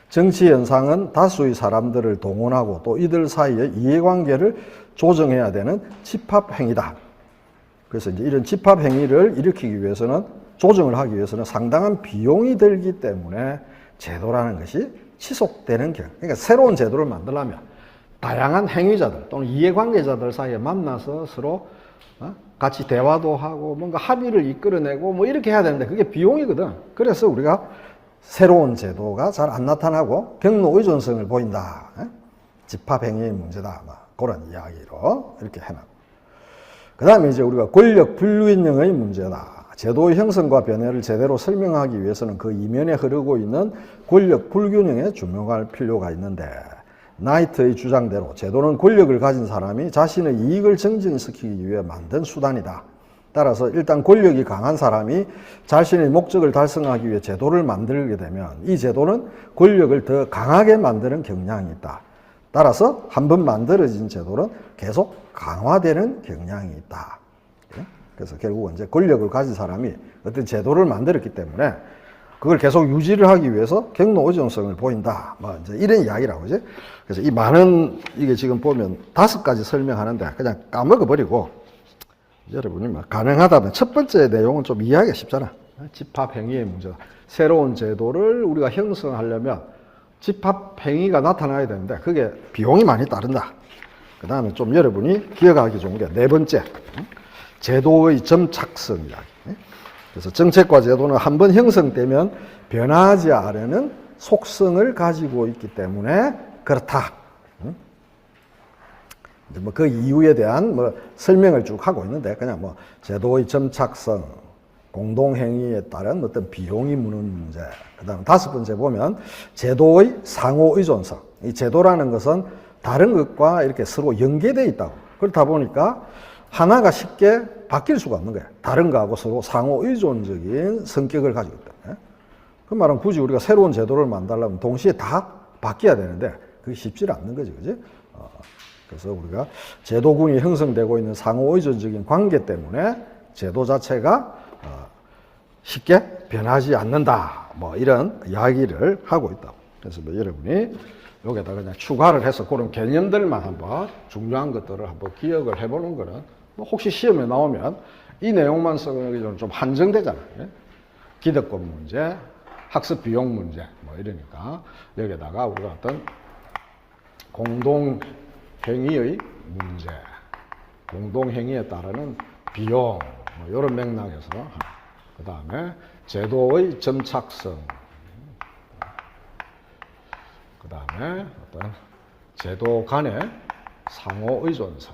정치 현상은 다수의 사람들을 동원하고 또 이들 사이의 이해관계를 조정해야 되는 집합 행위다. 그래서 이제 이런 집합 행위를 일으키기 위해서는, 조정을 하기 위해서는 상당한 비용이 들기 때문에 제도라는 것이 지속되는 경우, 그러니까 새로운 제도를 만들려면 다양한 행위자들 또는 이해관계자들 사이에 만나서 서로 같이 대화도 하고 뭔가 합의를 이끌어내고 뭐 이렇게 해야 되는데 그게 비용이거든. 그래서 우리가 새로운 제도가 잘 안 나타나고 경로 의존성을 보인다. 집합행위의 문제다. 그런 이야기로 이렇게 해놨고. 그 다음에 이제 우리가 권력 불균형의 문제다. 제도의 형성과 변화를 제대로 설명하기 위해서는 그 이면에 흐르고 있는 권력 불균형에 주목할 필요가 있는데, 나이트의 주장대로 제도는 권력을 가진 사람이 자신의 이익을 증진시키기 위해 만든 수단이다. 따라서 일단 권력이 강한 사람이 자신의 목적을 달성하기 위해 제도를 만들게 되면 이 제도는 권력을 더 강하게 만드는 경향이 있다. 따라서 한번 만들어진 제도는 계속 강화되는 경향이 있다. 그래서 결국은 이제 권력을 가진 사람이 어떤 제도를 만들었기 때문에 그걸 계속 유지를 하기 위해서 경로 의존성을 보인다. 뭐 이제 이런 이야기라고 그지? 그래서 이 많은 이게 지금 보면 5가지 설명하는데 그냥 까먹어 버리고 여러분이 가능하다면 첫 번째 내용은 좀 이해하기가 쉽잖아. 집합 행위의 문제다. 새로운 제도를 우리가 형성하려면 집합 행위가 나타나야 되는데 그게 비용이 많이 따른다. 그 다음에 좀 여러분이 기억하기 좋은 게 네 번째, 제도의 점착성 이야기. 그래서 정책과 제도는 한번 형성되면 변하지 않으려는 속성을 가지고 있기 때문에 그렇다. 뭐 그 이유에 대한 뭐 설명을 쭉 하고 있는데 그냥 뭐 제도의 점착성, 공동행위에 따른 어떤 비용이 무는 문제. 그 다음 5번째 보면 제도의 상호의존성. 이 제도라는 것은 다른 것과 이렇게 서로 연계되어 있다고. 그렇다 보니까 하나가 쉽게 바뀔 수가 없는 거예요. 다른 거하고 서로 상호의존적인 성격을 가지고 있다. 그 말은 굳이 우리가 새로운 제도를 만들려면 동시에 다 바뀌어야 되는데 그게 쉽지 않는 거지, 그지? 그래서 우리가 제도군이 형성되고 있는 상호의존적인 관계 때문에 제도 자체가 쉽게 변하지 않는다. 뭐 이런 이야기를 하고 있다. 그래서 뭐 여러분이 여기에다 그냥 추가를 해서 그런 개념들만 한번 중요한 것들을 한번 기억을 해보는 거는 뭐 혹시 시험에 나오면 이 내용만 쓰는 좀 한정되잖아요. 기득권 문제, 학습 비용 문제 뭐 이러니까 여기에다가 우리가 어떤 공동 행위의 문제, 공동행위에 따르는 비용, 뭐 이런 맥락에서, 그 다음에 제도의 점착성, 그 다음에 어떤 제도 간의 상호의존성.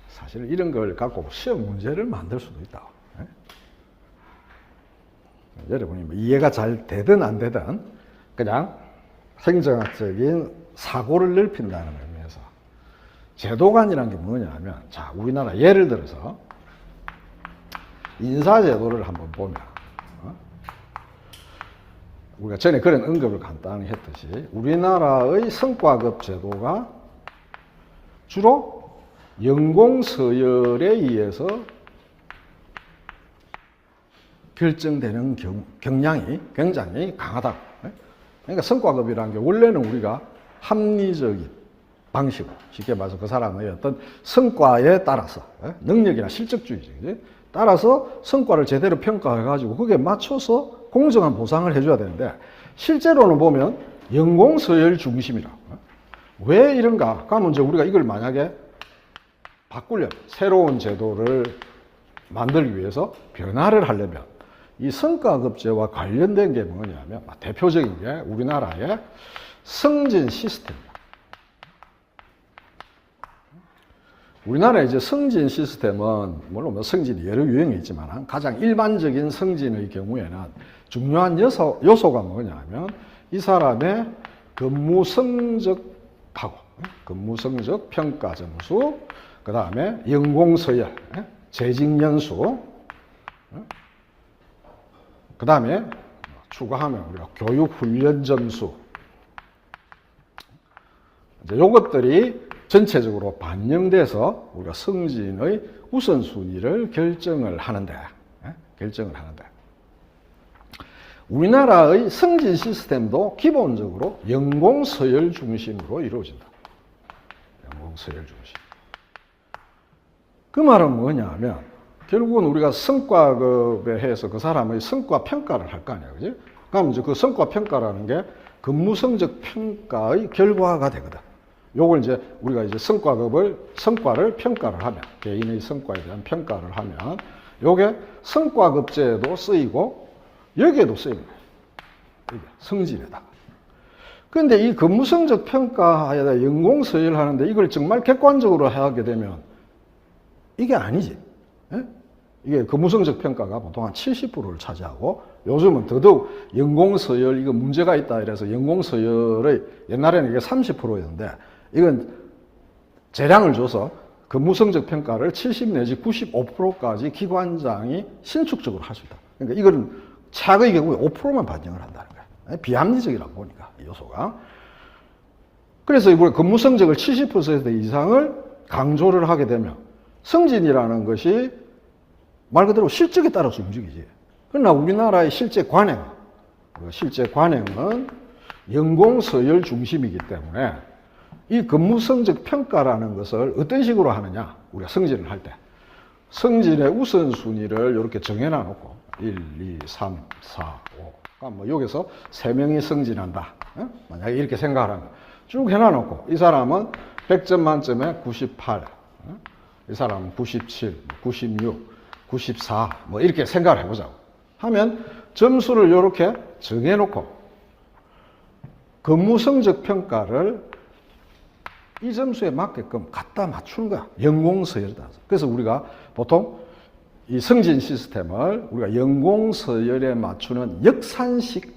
사실 이런 걸 갖고 시험 문제를 만들 수도 있다. 여러분이 뭐 이해가 잘 되든 안 되든 그냥 행정학적인 사고를 넓힌다는 의미에서 제도관이라는 게 뭐냐면, 자, 우리나라 예를 들어서 인사제도를 한번 보면 우리가 전에 그런 언급을 간단히 했듯이 우리나라의 성과급 제도가 주로 연공서열에 의해서 결정되는 경향이 굉장히 강하다. 그러니까 성과급이라는 게 원래는 우리가 합리적인 방식으로, 쉽게 말해서 그 사람의 어떤 성과에 따라서, 능력이나 실적주의지, 따라서 성과를 제대로 평가해가지고 거기에 맞춰서 공정한 보상을 해줘야 되는데, 실제로는 보면 연공서열 중심이라. 왜 이런가? 그러면 이제 우리가 이걸 만약에 바꾸려면, 새로운 제도를 만들기 위해서 변화를 하려면, 이 성과급제와 관련된 게 뭐냐면, 대표적인 게 우리나라의 승진 시스템입니다. 우리나라의 이제 승진 시스템은, 물론 뭐 승진이 여러 유형이 있지만, 가장 일반적인 승진의 경우에는 중요한 요소가 뭐냐면, 이 사람의 근무 성적하고, 근무 성적 평가 점수, 그 다음에 연공 서열, 재직 연수, 그 다음에 추가하면 우리가 교육 훈련 점수, 이제 요것들이 전체적으로 반영돼서 우리가 승진의 우선순위를 결정을 하는데, 우리나라의 승진 시스템도 기본적으로 연공서열 중심으로 이루어진다. 연공서열 중심. 그 말은 뭐냐면, 결국은 우리가 성과급에 해서 그 사람의 성과 평가를 할 거 아니야, 그지? 그럼 이제 그 성과 평가라는 게 근무 성적 평가의 결과가 되거든. 요걸 이제 우리가 이제 성과를 평가를 하면, 개인의 성과에 대한 평가를 하면, 요게 성과급제에도 쓰이고, 여기에도 쓰이는 거예요. 승진에다가. 그런데 이 근무 성적 평가에다 연공서열 하는데 이걸 정말 객관적으로 하게 되면 이게 아니지. 예? 이게 근무성적 평가가 보통 한 70%를 차지하고, 요즘은 더더욱 연공서열, 이거 문제가 있다 이래서 연공서열의, 옛날에는 이게 30%였는데, 이건 재량을 줘서 근무성적 평가를 70 내지 95%까지 기관장이 신축적으로 할 수 있다. 그러니까 이거는 최악의 경우에 5%만 반영을 한다는 거야. 비합리적이라고 보니까, 이 요소가. 그래서 우리가 근무성적을 70% 이상을 강조를 하게 되면, 승진이라는 것이 말 그대로 실적에 따라서 움직이지. 그러나 우리나라의 실제 관행은 연공서열 중심이기 때문에 이 근무성적 평가라는 것을 어떤 식으로 하느냐, 우리가 승진을 할 때 승진의 우선순위를 이렇게 정해놔 놓고 1, 2, 3, 4, 5, 그러니까 뭐 여기서 3명이 승진한다, 만약에 이렇게 생각을 하면 쭉 해놔놓고, 이 사람은 100점 만점에 98, 이 사람은 97, 96, 94, 뭐 이렇게 생각을 해보자고 하면, 점수를 이렇게 정해놓고 근무 성적 평가를 이 점수에 맞게끔 갖다 맞추는 거야. 연공서열에 따라서. 그래서 우리가 보통 이 승진 시스템을 우리가 연공서열에 맞추는 역산식으로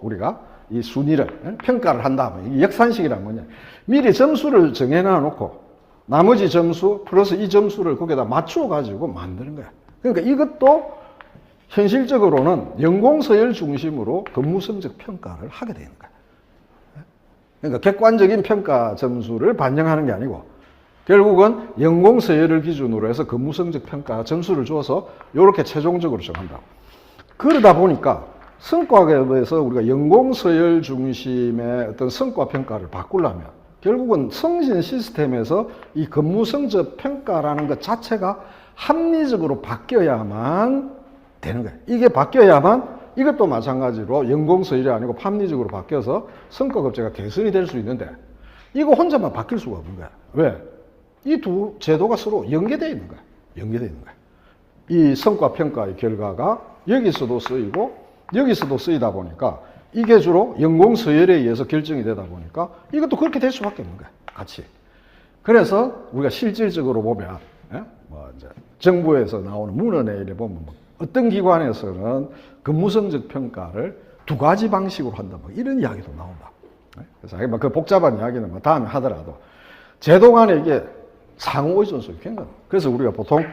우리가 이 순위를 평가를 한다면, 이 역산식이란 뭐냐, 미리 점수를 정해놔 놓고 나머지 점수 플러스 이 점수를 거기다 맞추어 가지고 만드는 거야. 그러니까 이것도 현실적으로는 연공서열 중심으로 근무 성적 평가를 하게 되는 거야. 그러니까 객관적인 평가 점수를 반영하는 게 아니고, 결국은 연공서열을 기준으로 해서 근무 성적 평가 점수를 줘서 이렇게 최종적으로 정한다고. 그러다 보니까 성과급에서 우리가 연공서열 중심의 어떤 성과 평가를 바꾸려면 결국은 승진 시스템에서 이 근무 성적 평가라는 것 자체가 합리적으로 바뀌어야만 되는 거예요. 이게 바뀌어야만, 이것도 마찬가지로 연공서열이 아니고 합리적으로 바뀌어서 성과급제가 개선이 될 수 있는데, 이거 혼자만 바뀔 수가 없는 거야. 왜? 이 두 제도가 서로 연계되어 있는 거야. 이 성과평가의 결과가 여기서도 쓰이고 여기서도 쓰이다 보니까, 이게 주로 연공서열에 의해서 결정이 되다 보니까 이것도 그렇게 될 수밖에 없는 거야, 같이. 그래서 우리가 실질적으로 보면, 뭐 이제 정부에서 나오는 문헌에 보면 어떤 기관에서는 근무성적 평가를 2가지 방식으로 한다, 뭐 이런 이야기도 나온다. 그래서 그 복잡한 이야기는 뭐 다음에 하더라도, 제도 간에 이게 상호 의존성이 굉장히. 그래서 우리가 보통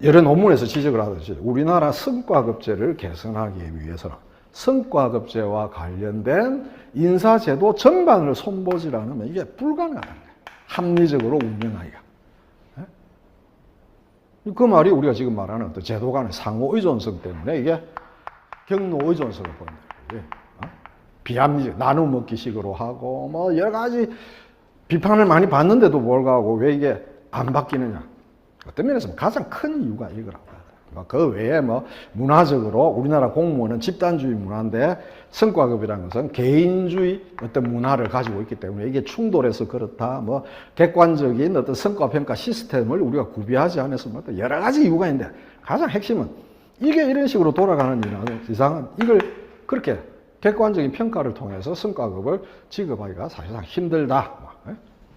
여러 논문에서 지적을 하듯이 우리나라 성과급제를 개선하기 위해서는 성과급제와 관련된 인사제도 전반을 손보지 않으면 이게 불가능한 거예요. 합리적으로 운영하기가. 그 말이 우리가 지금 말하는 어떤 제도 간의 상호 의존성 때문에 이게 경로 의존성을 보인다. 비합리적, 나눠 먹기식으로 하고, 뭐, 여러 가지 비판을 많이 받는데도 불구하고 왜 이게 안 바뀌느냐. 어떤 면에서 가장 큰 이유가 이거라고. 그 외에 뭐, 문화적으로 우리나라 공무원은 집단주의 문화인데 성과급이라는 것은 개인주의 어떤 문화를 가지고 있기 때문에 이게 충돌해서 그렇다. 뭐, 객관적인 어떤 성과평가 시스템을 우리가 구비하지 않아서 뭐, 여러 가지 이유가 있는데 가장 핵심은 이게 이런 식으로 돌아가는 이상은 이걸 그렇게 객관적인 평가를 통해서 성과급을 지급하기가 사실상 힘들다.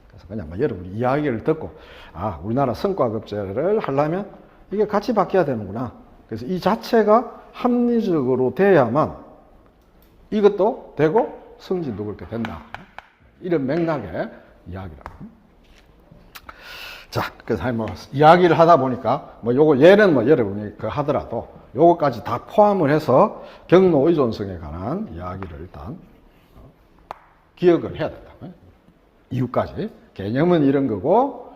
그래서 그냥 뭐 여러분이 이야기를 듣고, 아, 우리나라 성과급제를 하려면 이게 같이 바뀌어야 되는구나. 그래서 이 자체가 합리적으로 돼야만 이것도 되고 승진도 그렇게 된다. 이런 맥락의 이야기라고. 자, 그래서 뭐 이야기를 하다 보니까 뭐 요거 얘는 뭐 여러분이 그 하더라도 요거까지 다 포함을 해서 경로 의존성에 관한 이야기를 일단 기억을 해야 된다. 이유까지. 개념은 이런 거고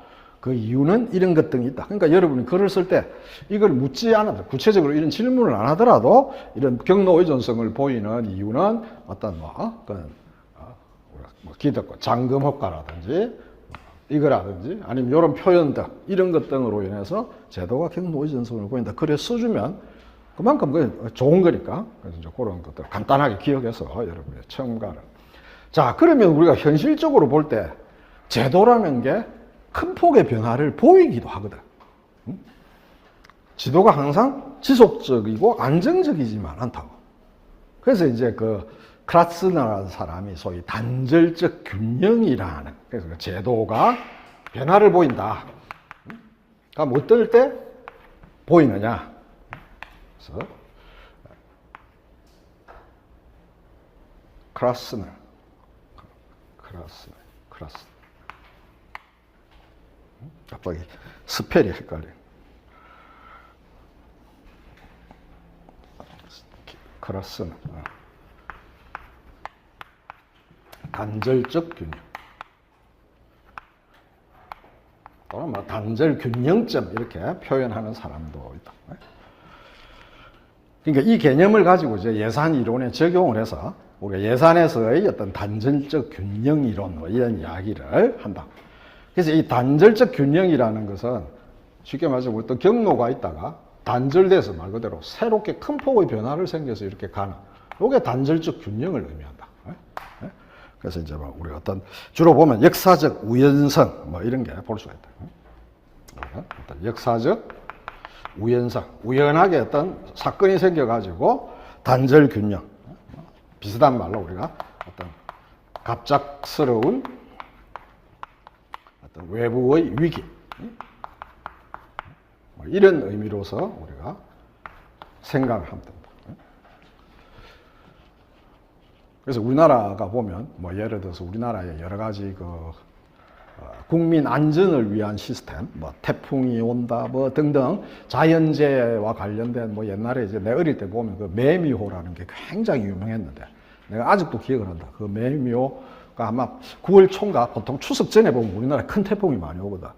그 이유는 이런 것 등이 있다. 그러니까 여러분이 글을 쓸 때 이걸 묻지 않아도 구체적으로 이런 질문을 안 하더라도 이런 경로 의존성을 보이는 이유는 어떤 뭐 기득권, 잠금 효과라든지 이거라든지 아니면 이런 표현들 이런 것 등으로 인해서 제도가 경로 의존성을 보인다. 그래 써주면 그만큼 좋은 거니까. 그래서 이제 그런 것들 간단하게 기억해서 여러분의 첨가를. 자, 그러면 우리가 현실적으로 볼 때 제도라는 게 큰 폭의 변화를 보이기도 하거든. 지도가 항상 지속적이고 안정적이지만 않다고. 그래서 이제 그 크라스너라는 사람이 소위 단절적 균형이라는, 그래서 제도가 변화를 보인다. 그럼 어떨 때 보이느냐? 그래서 크라스너. 갑자기 스펠이 헷갈려. 크라스너. 단절적 균형. 또는 뭐 단절 균형점 이렇게 표현하는 사람도 있다. 그러니까 이 개념을 가지고 이제 예산 이론에 적용을 해서 우리가 예산에서의 어떤 단절적 균형 이론 뭐 이런 이야기를 한다. 그래서 이 단절적 균형이라는 것은 쉽게 말해서 어떤 경로가 있다가 단절돼서 말 그대로 새롭게 큰 폭의 변화를 생겨서 이렇게 가는, 이게 단절적 균형을 의미한다. 그래서 이제 뭐 우리 어떤 주로 보면 역사적 우연성 뭐 이런 게 볼 수가 있다. 어떤 역사적 우연성, 우연하게 어떤 사건이 생겨가지고 단절 균형, 비슷한 말로 우리가 어떤 갑작스러운 어떤 외부의 위기, 뭐 이런 의미로서 우리가 생각을 하면 됩니다. 그래서 우리나라가 보면 뭐 예를 들어서 우리나라의 여러 가지 국민 안전을 위한 시스템, 뭐 태풍이 온다, 뭐 등등 자연재해와 관련된 뭐 옛날에 이제 내 어릴 때 보면 그 매미호라는 게 굉장히 유명했는데 내가 아직도 기억을 한다. 그 매미호가 아마 9월 초인가 보통 추석 전에 보면 우리나라에 큰 태풍이 많이 오거든.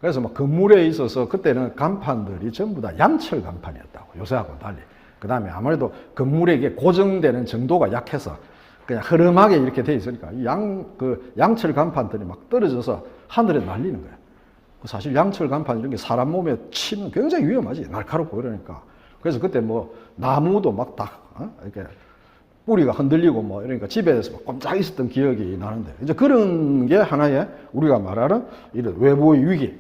그래서 막 건물에 있어서 그때는 간판들이 전부 다 양철 간판이었다고, 요새하고 달리. 그 다음에 아무래도 건물에 이게 고정되는 정도가 약해서 그냥 흐름하게 이렇게 돼 있으니까 양철 간판들이 막 떨어져서 하늘에 날리는 거야. 사실 양철 간판 이런 게 사람 몸에 치면 굉장히 위험하지. 날카롭고 그러니까. 그래서 그때 뭐 나무도 막 다 이렇게 뿌리가 흔들리고 뭐 이러니까 집에서 꼼짝 있었던 기억이 나는데, 이제 그런 게 하나의 우리가 말하는 이런 외부의 위기.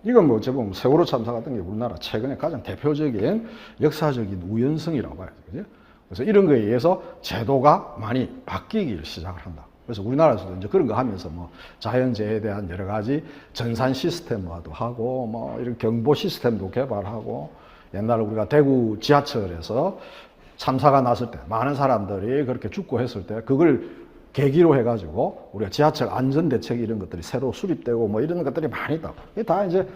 이건 뭐 어찌 보면 세월호 참사 같은 게 우리나라 최근에 가장 대표적인 역사적인 우연성이라고 봐야죠. 그죠? 그래서 이런 거에 의해서 제도가 많이 바뀌기 시작을 한다. 그래서 우리나라에서도 이제 그런 거 하면서 뭐 자연재해에 대한 여러 가지 전산 시스템화도 하고 뭐 이런 경보 시스템도 개발하고, 옛날에 우리가 대구 지하철에서 참사가 났을 때 많은 사람들이 그렇게 죽고 했을 때 그걸 계기로 해가지고 우리가 지하철 안전대책 이런 것들이 새로 수립되고 뭐 이런 것들이 많이 있다고. 이게 다 이제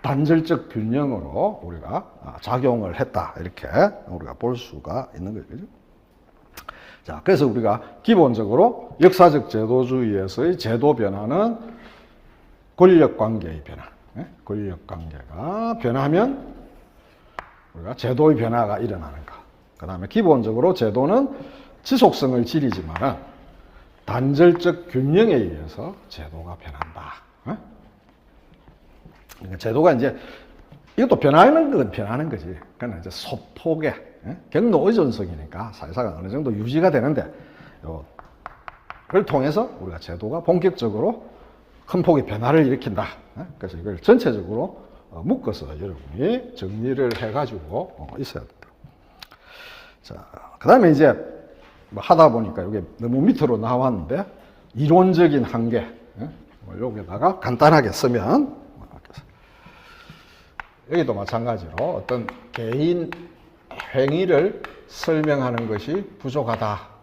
단절적 균형으로 우리가 작용을 했다. 이렇게 우리가 볼 수가 있는 거죠. 그죠? 자, 그래서 우리가 기본적으로 역사적 제도주의에서의 제도 변화는 권력 관계의 변화. 권력 관계가 변하면 우리가 제도의 변화가 일어나는 것. 그 다음에 기본적으로 제도는 지속성을 지니지만 단절적 균형에 의해서 제도가 변한다. 그러니까 제도가 이제 이것도 변하는 건 변하는 거지. 그러나 이제 소폭의 경로 의존성이니까 사실상 어느 정도 유지가 되는데 그걸 통해서 우리가 제도가 본격적으로 큰 폭의 변화를 일으킨다. 그래서 이걸 전체적으로 묶어서 여러분이 정리를 해가지고 있어야 된다. 자, 그 다음에 이제 뭐 하다 보니까 이게 너무 밑으로 나왔는데 이론적인 한계 여기다가 간단하게 쓰면 여기도 마찬가지로 어떤 개인 행위를 설명하는 것이 부족하다.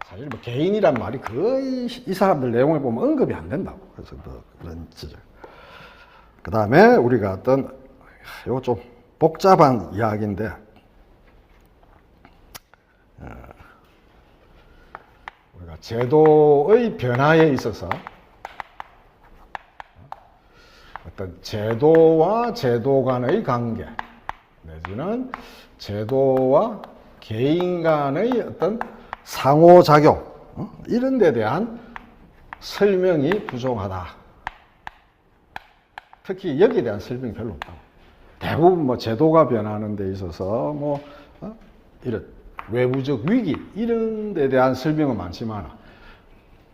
사실 뭐 개인이란 말이 거의 이 사람들 내용을 보면 언급이 안 된다고. 그래서 뭐 그런 지적. 그 다음에 우리가 어떤 이거 좀 복잡한 이야기인데 우리가 제도의 변화에 있어서 어떤 제도와 제도 간의 관계 내지는 제도와 개인 간의 어떤 상호작용 이런 데 대한 설명이 부족하다. 특히 여기에 대한 설명이 별로 없다고. 대부분 뭐 제도가 변하는 데 있어서 뭐 이런 외부적 위기 이런 데 대한 설명은 많지만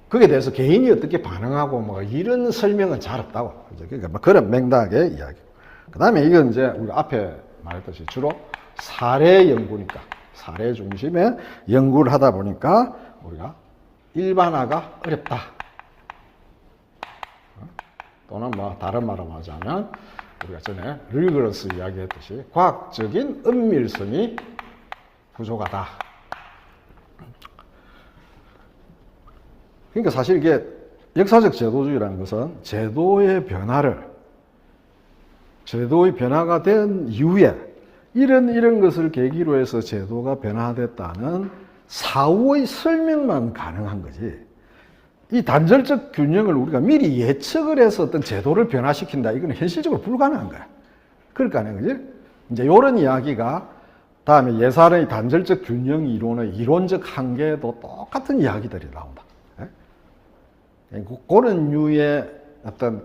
거기에 대해서 개인이 어떻게 반응하고 뭐 이런 설명은 잘 없다고. 그러니까 뭐 그런 맥락의 이야기. 그 다음에 이건 이제 우리 앞에 말했듯이 주로 사례 연구니까 사례 중심의 연구를 하다 보니까 우리가 일반화가 어렵다. 또는 뭐 다른 말로 하자면 우리가 전에 릴그러스 이야기했듯이 과학적인 은밀성이 부족하다. 그러니까 사실 이게 역사적 제도주의라는 것은 제도의 변화가 된 이후에 이런 것을 계기로 해서 제도가 변화됐다는 사후의 설명만 가능한 거지. 이 단절적 균형을 우리가 미리 예측을 해서 어떤 제도를 변화시킨다. 이건 현실적으로 불가능한 거야. 그럴 거 아니야, 그지? 이제 이런 이야기가 다음에 예산의 단절적 균형 이론의 이론적 한계도 똑같은 이야기들이 나온다. 그런 류의 어떤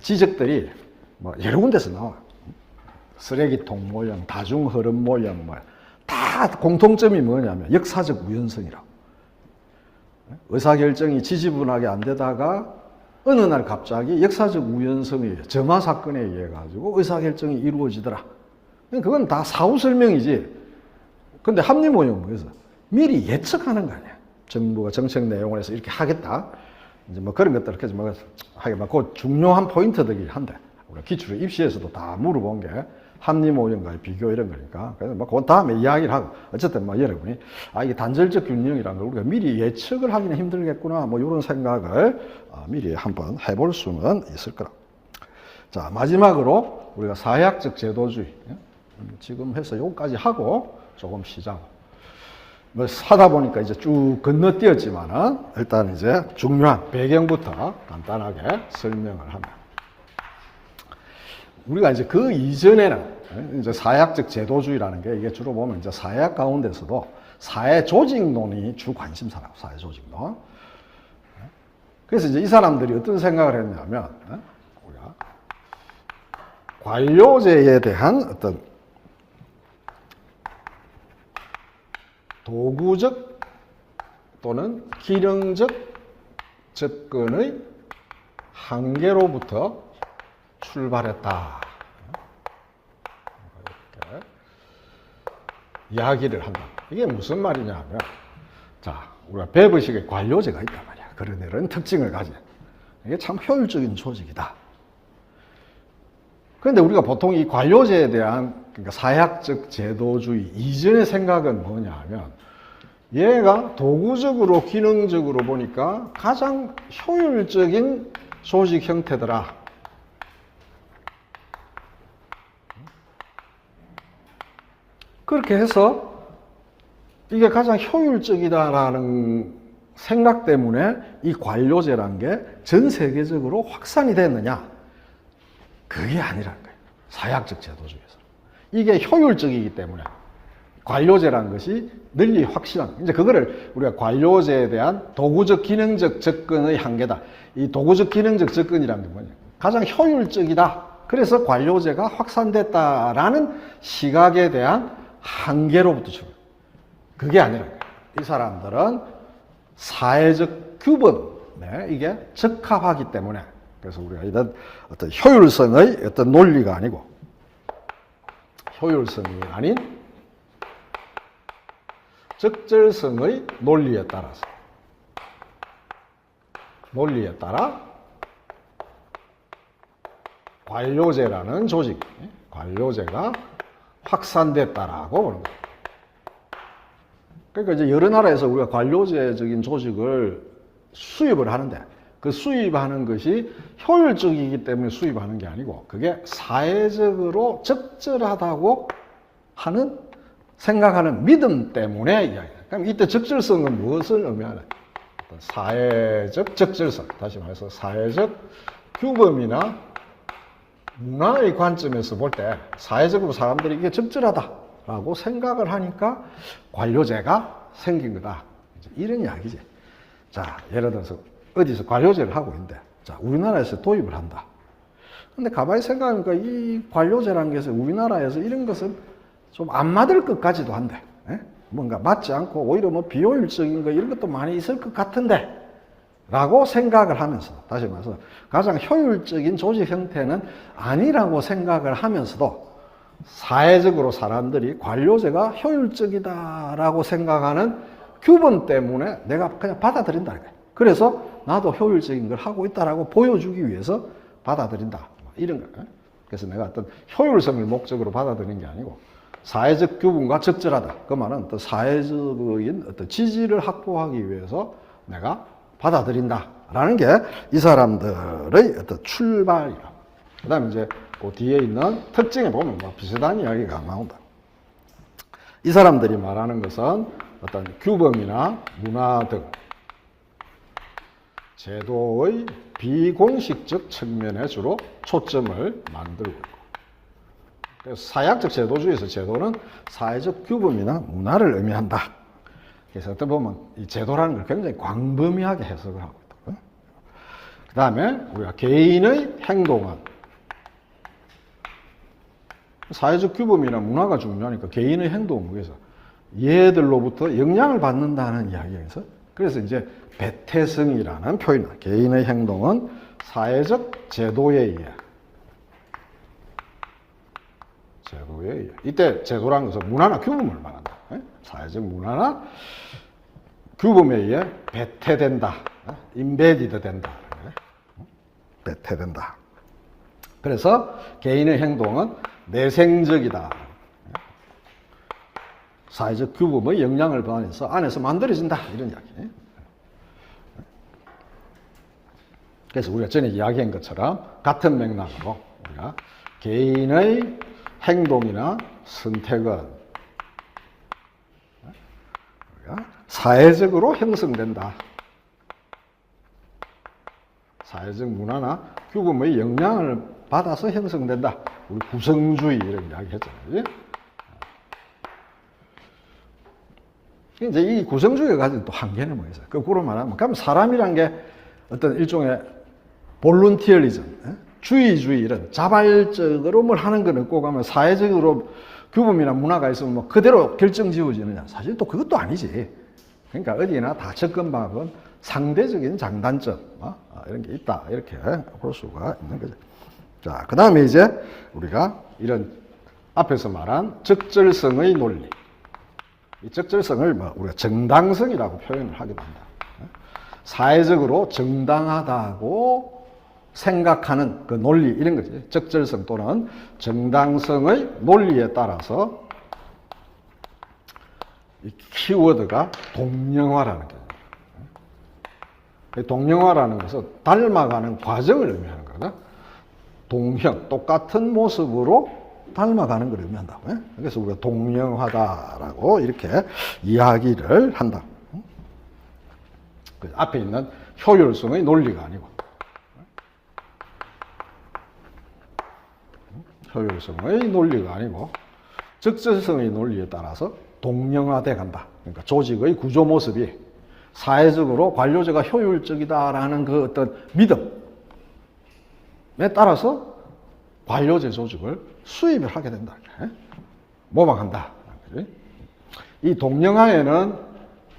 지적들이 뭐 여러 군데서 나와. 쓰레기통 모형, 다중 흐름 모형, 뭐 다 공통점이 뭐냐면 역사적 우연성이라고. 의사결정이 지지분하게 안 되다가 어느 날 갑자기 역사적 우연성이 점화 사건에 의해 가지고 의사결정이 이루어지더라. 그건 다 사후 설명이지. 근데 합리 모형은 뭐였어? 미리 예측하는 거 아니야. 정부가 정책 내용을 해서 이렇게 하겠다. 이제 뭐 그런 것들을 계속 뭐 하게 막 그 중요한 포인트들이 한데 우리가 기출을 입시에서도 다 물어본 게 합리 모형과의 비교 이런 거니까. 그래서 뭐 그 다음에 이야기를 하고 어쨌든 뭐 여러분이 이게 단절적 균형이라는 걸 우리가 미리 예측을 하기는 힘들겠구나 뭐 이런 생각을 미리 한번 해볼 수는 있을 거라. 자, 마지막으로 우리가 사회학적 제도주의 지금 해서 여기까지 하고 조금 쉬자고. 뭐 하다 보니까 이제 쭉 건너뛰었지만은 일단 이제 중요한 배경부터 간단하게 설명을 합니다. 우리가 이제 그 이전에는 이제 사회학적 제도주의라는 게 이게 주로 보면 이제 사회학 가운데서도 사회 조직론이 주 관심사라고. 사회 조직론. 그래서 이제 이 사람들이 어떤 생각을 했냐면 우리가 관료제에 대한 어떤 도구적 또는 기능적 접근의 한계로부터 출발했다. 이렇게 이야기를 한다. 이게 무슨 말이냐면, 자, 우리가 배부식의 관료제가 있단 말이야. 그런 특징을 가진. 이게 참 효율적인 조직이다. 그런데 우리가 보통 이 관료제에 대한 그러니까 사회학적 제도주의 이전의 생각은 뭐냐 하면 얘가 도구적으로 기능적으로 보니까 가장 효율적인 조직 형태더라. 그렇게 해서 이게 가장 효율적이다라는 생각 때문에 이 관료제란 게 전 세계적으로 확산이 됐느냐? 그게 아니라는 거예요. 사약적 제도주의에서. 이게 효율적이기 때문에 관료제라는 것이 널리 확실한, 이제 그거를 우리가 관료제에 대한 도구적 기능적 접근의 한계다. 이 도구적 기능적 접근이라는 게 뭐냐? 가장 효율적이다. 그래서 관료제가 확산됐다라는 시각에 대한 한계로부터 출발. 그게 아니라 이 사람들은 사회적 규범에 이게 적합하기 때문에, 그래서 우리가 이런 어떤 효율성의 어떤 논리가 아니고 효율성이 아닌 적절성의 논리에 따라 관료제라는 조직, 관료제가 확산됐다라고 보는 거예요. 그러니까 이제 여러 나라에서 우리가 관료제적인 조직을 수입을 하는데 그 수입하는 것이 효율적이기 때문에 수입하는 게 아니고 그게 사회적으로 적절하다고 하는 생각하는 믿음 때문에 이야기해요. 그럼 이때 적절성은 무엇을 의미하나? 사회적 적절성, 다시 말해서 사회적 규범이나 문화의 관점에서 볼 때 사회적으로 사람들이 이게 적절하다라고 생각을 하니까 관료제가 생긴 거다. 이런 이야기지. 자, 예를 들어서 어디서 관료제를 하고 있는데, 자, 우리나라에서 도입을 한다. 근데 가만히 생각하니까 이 관료제라는 것은 우리나라에서 이런 것은 좀 안 맞을 것까지도 한데, 뭔가 맞지 않고 오히려 뭐 비효율적인 거 이런 것도 많이 있을 것 같은데 라고 생각을 하면서, 다시 말해서 가장 효율적인 조직 형태는 아니라고 생각을 하면서도 사회적으로 사람들이 관료제가 효율적이다라고 생각하는 규범 때문에 내가 그냥 받아들인다는 거예요. 그래서 나도 효율적인 걸 하고 있다라고 보여주기 위해서 받아들인다. 이런 거예요. 그래서 내가 어떤 효율성을 목적으로 받아들이는 게 아니고 사회적 규범과 적절하다. 그 말은 어떤 사회적인 어떤 지지를 확보하기 위해서 내가 받아들인다라는 게 이 사람들의 어떤 출발이라. 그 다음에 이제 그 뒤에 있는 특징에 보면 뭐 비슷한 이야기가 나온다. 이 사람들이 말하는 것은 어떤 규범이나 문화 등 제도의 비공식적 측면에 주로 초점을 만들고 있고, 그래서 사약적 제도주의에서 제도는 사회적 규범이나 문화를 의미한다. 그래서 어떻게 보면 이 제도라는 걸 굉장히 광범위하게 해석을 하고 있다. 그 다음에 우리가 개인의 행동은 사회적 규범이나 문화가 중요하니까 개인의 행동을 위해서 얘들로부터 영향을 받는다는 이야기에서, 그래서 이제 배태성이라는 표현, 개인의 행동은 사회적 제도에 의해, 이때 제도라는 것은 문화나 규범을 말한다. 사회적 문화나 규범에 의해 배태된다, 임베디드 된다, 배태된다. 그래서 개인의 행동은 내생적이다. 사회적 규범의 영향을 받아서 안에서 만들어진다. 이런 이야기. 그래서 우리가 전에 이야기한 것처럼 같은 맥락으로 우리가 개인의 행동이나 선택은 우리가 사회적으로 형성된다. 사회적 문화나 규범의 영향을 받아서 형성된다. 우리 구성주의 이런 이야기 했잖아요. 이제 이 구성주의가 가진 또 한계는 뭐 있어요? 거꾸로 말하면, 그럼 사람이란 게 어떤 일종의 볼룬티어리즘, 주의주의 이런 자발적으로 뭘 하는 건 없고 가면 사회적으로 규범이나 문화가 있으면 뭐 그대로 결정 지어지느냐? 사실 또 그것도 아니지. 그러니까 어디나 다 접근방법은 상대적인 장단점, 이런 게 있다. 이렇게 볼 수가 있는 거죠. 자, 그 다음에 이제 우리가 이런 앞에서 말한 적절성의 논리. 이 적절성을 우리가 정당성이라고 표현을 하기도 한다. 사회적으로 정당하다고 생각하는 그 논리, 이런 거지. 적절성 또는 정당성의 논리에 따라서 이 키워드가 동령화라는 거예요. 동령화라는 것은 닮아가는 과정을 의미하는 거다. 동형, 똑같은 모습으로 닮아가는 걸 의미한다고. 그래서 우리가 동령화다라고 이렇게 이야기를 한다. 그 앞에 있는 효율성의 논리가 아니고 효율성의 논리가 아니고 적절성의 논리에 따라서 동령화돼 간다. 그러니까 조직의 구조 모습이 사회적으로 관료제가 효율적이다라는 그 어떤 믿음에 따라서 관료제 조직을 수입을 하게 된다. 모방한다. 이 동령화에는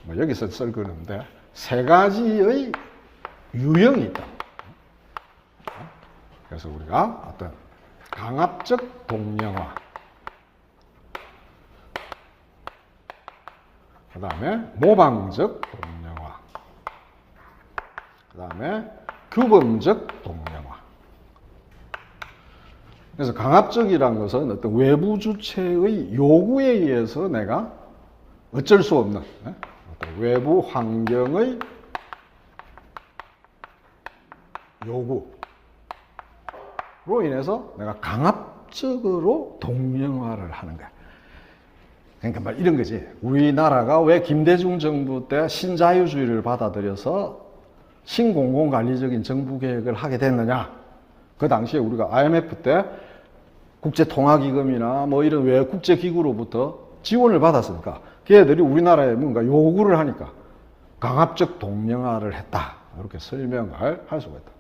뭐 여기서 쓸 거는데 세 가지의 유형이 있다. 그래서 우리가 어떤 강압적 동령화, 그 다음에 모방적 동령화, 그 다음에 규범적 동령화. 그래서 강압적이라는 것은 어떤 외부 주체의 요구에 의해서 내가 어쩔 수 없는 어떤 외부 환경의 요구로 인해서 내가 강압적으로 동령화를 하는 거야. 그러니까 말 이런 거지. 우리나라가 왜 김대중 정부 때 신자유주의를 받아들여서 신공공관리적인 정부 계획을 하게 됐느냐. 그 당시에 우리가 IMF 때 국제통화기금이나 뭐 이런 외 국제기구로부터 지원을 받았으니까 걔들이 우리나라에 뭔가 요구를 하니까 강압적 동령화를 했다. 이렇게 설명을 할 수가 있다.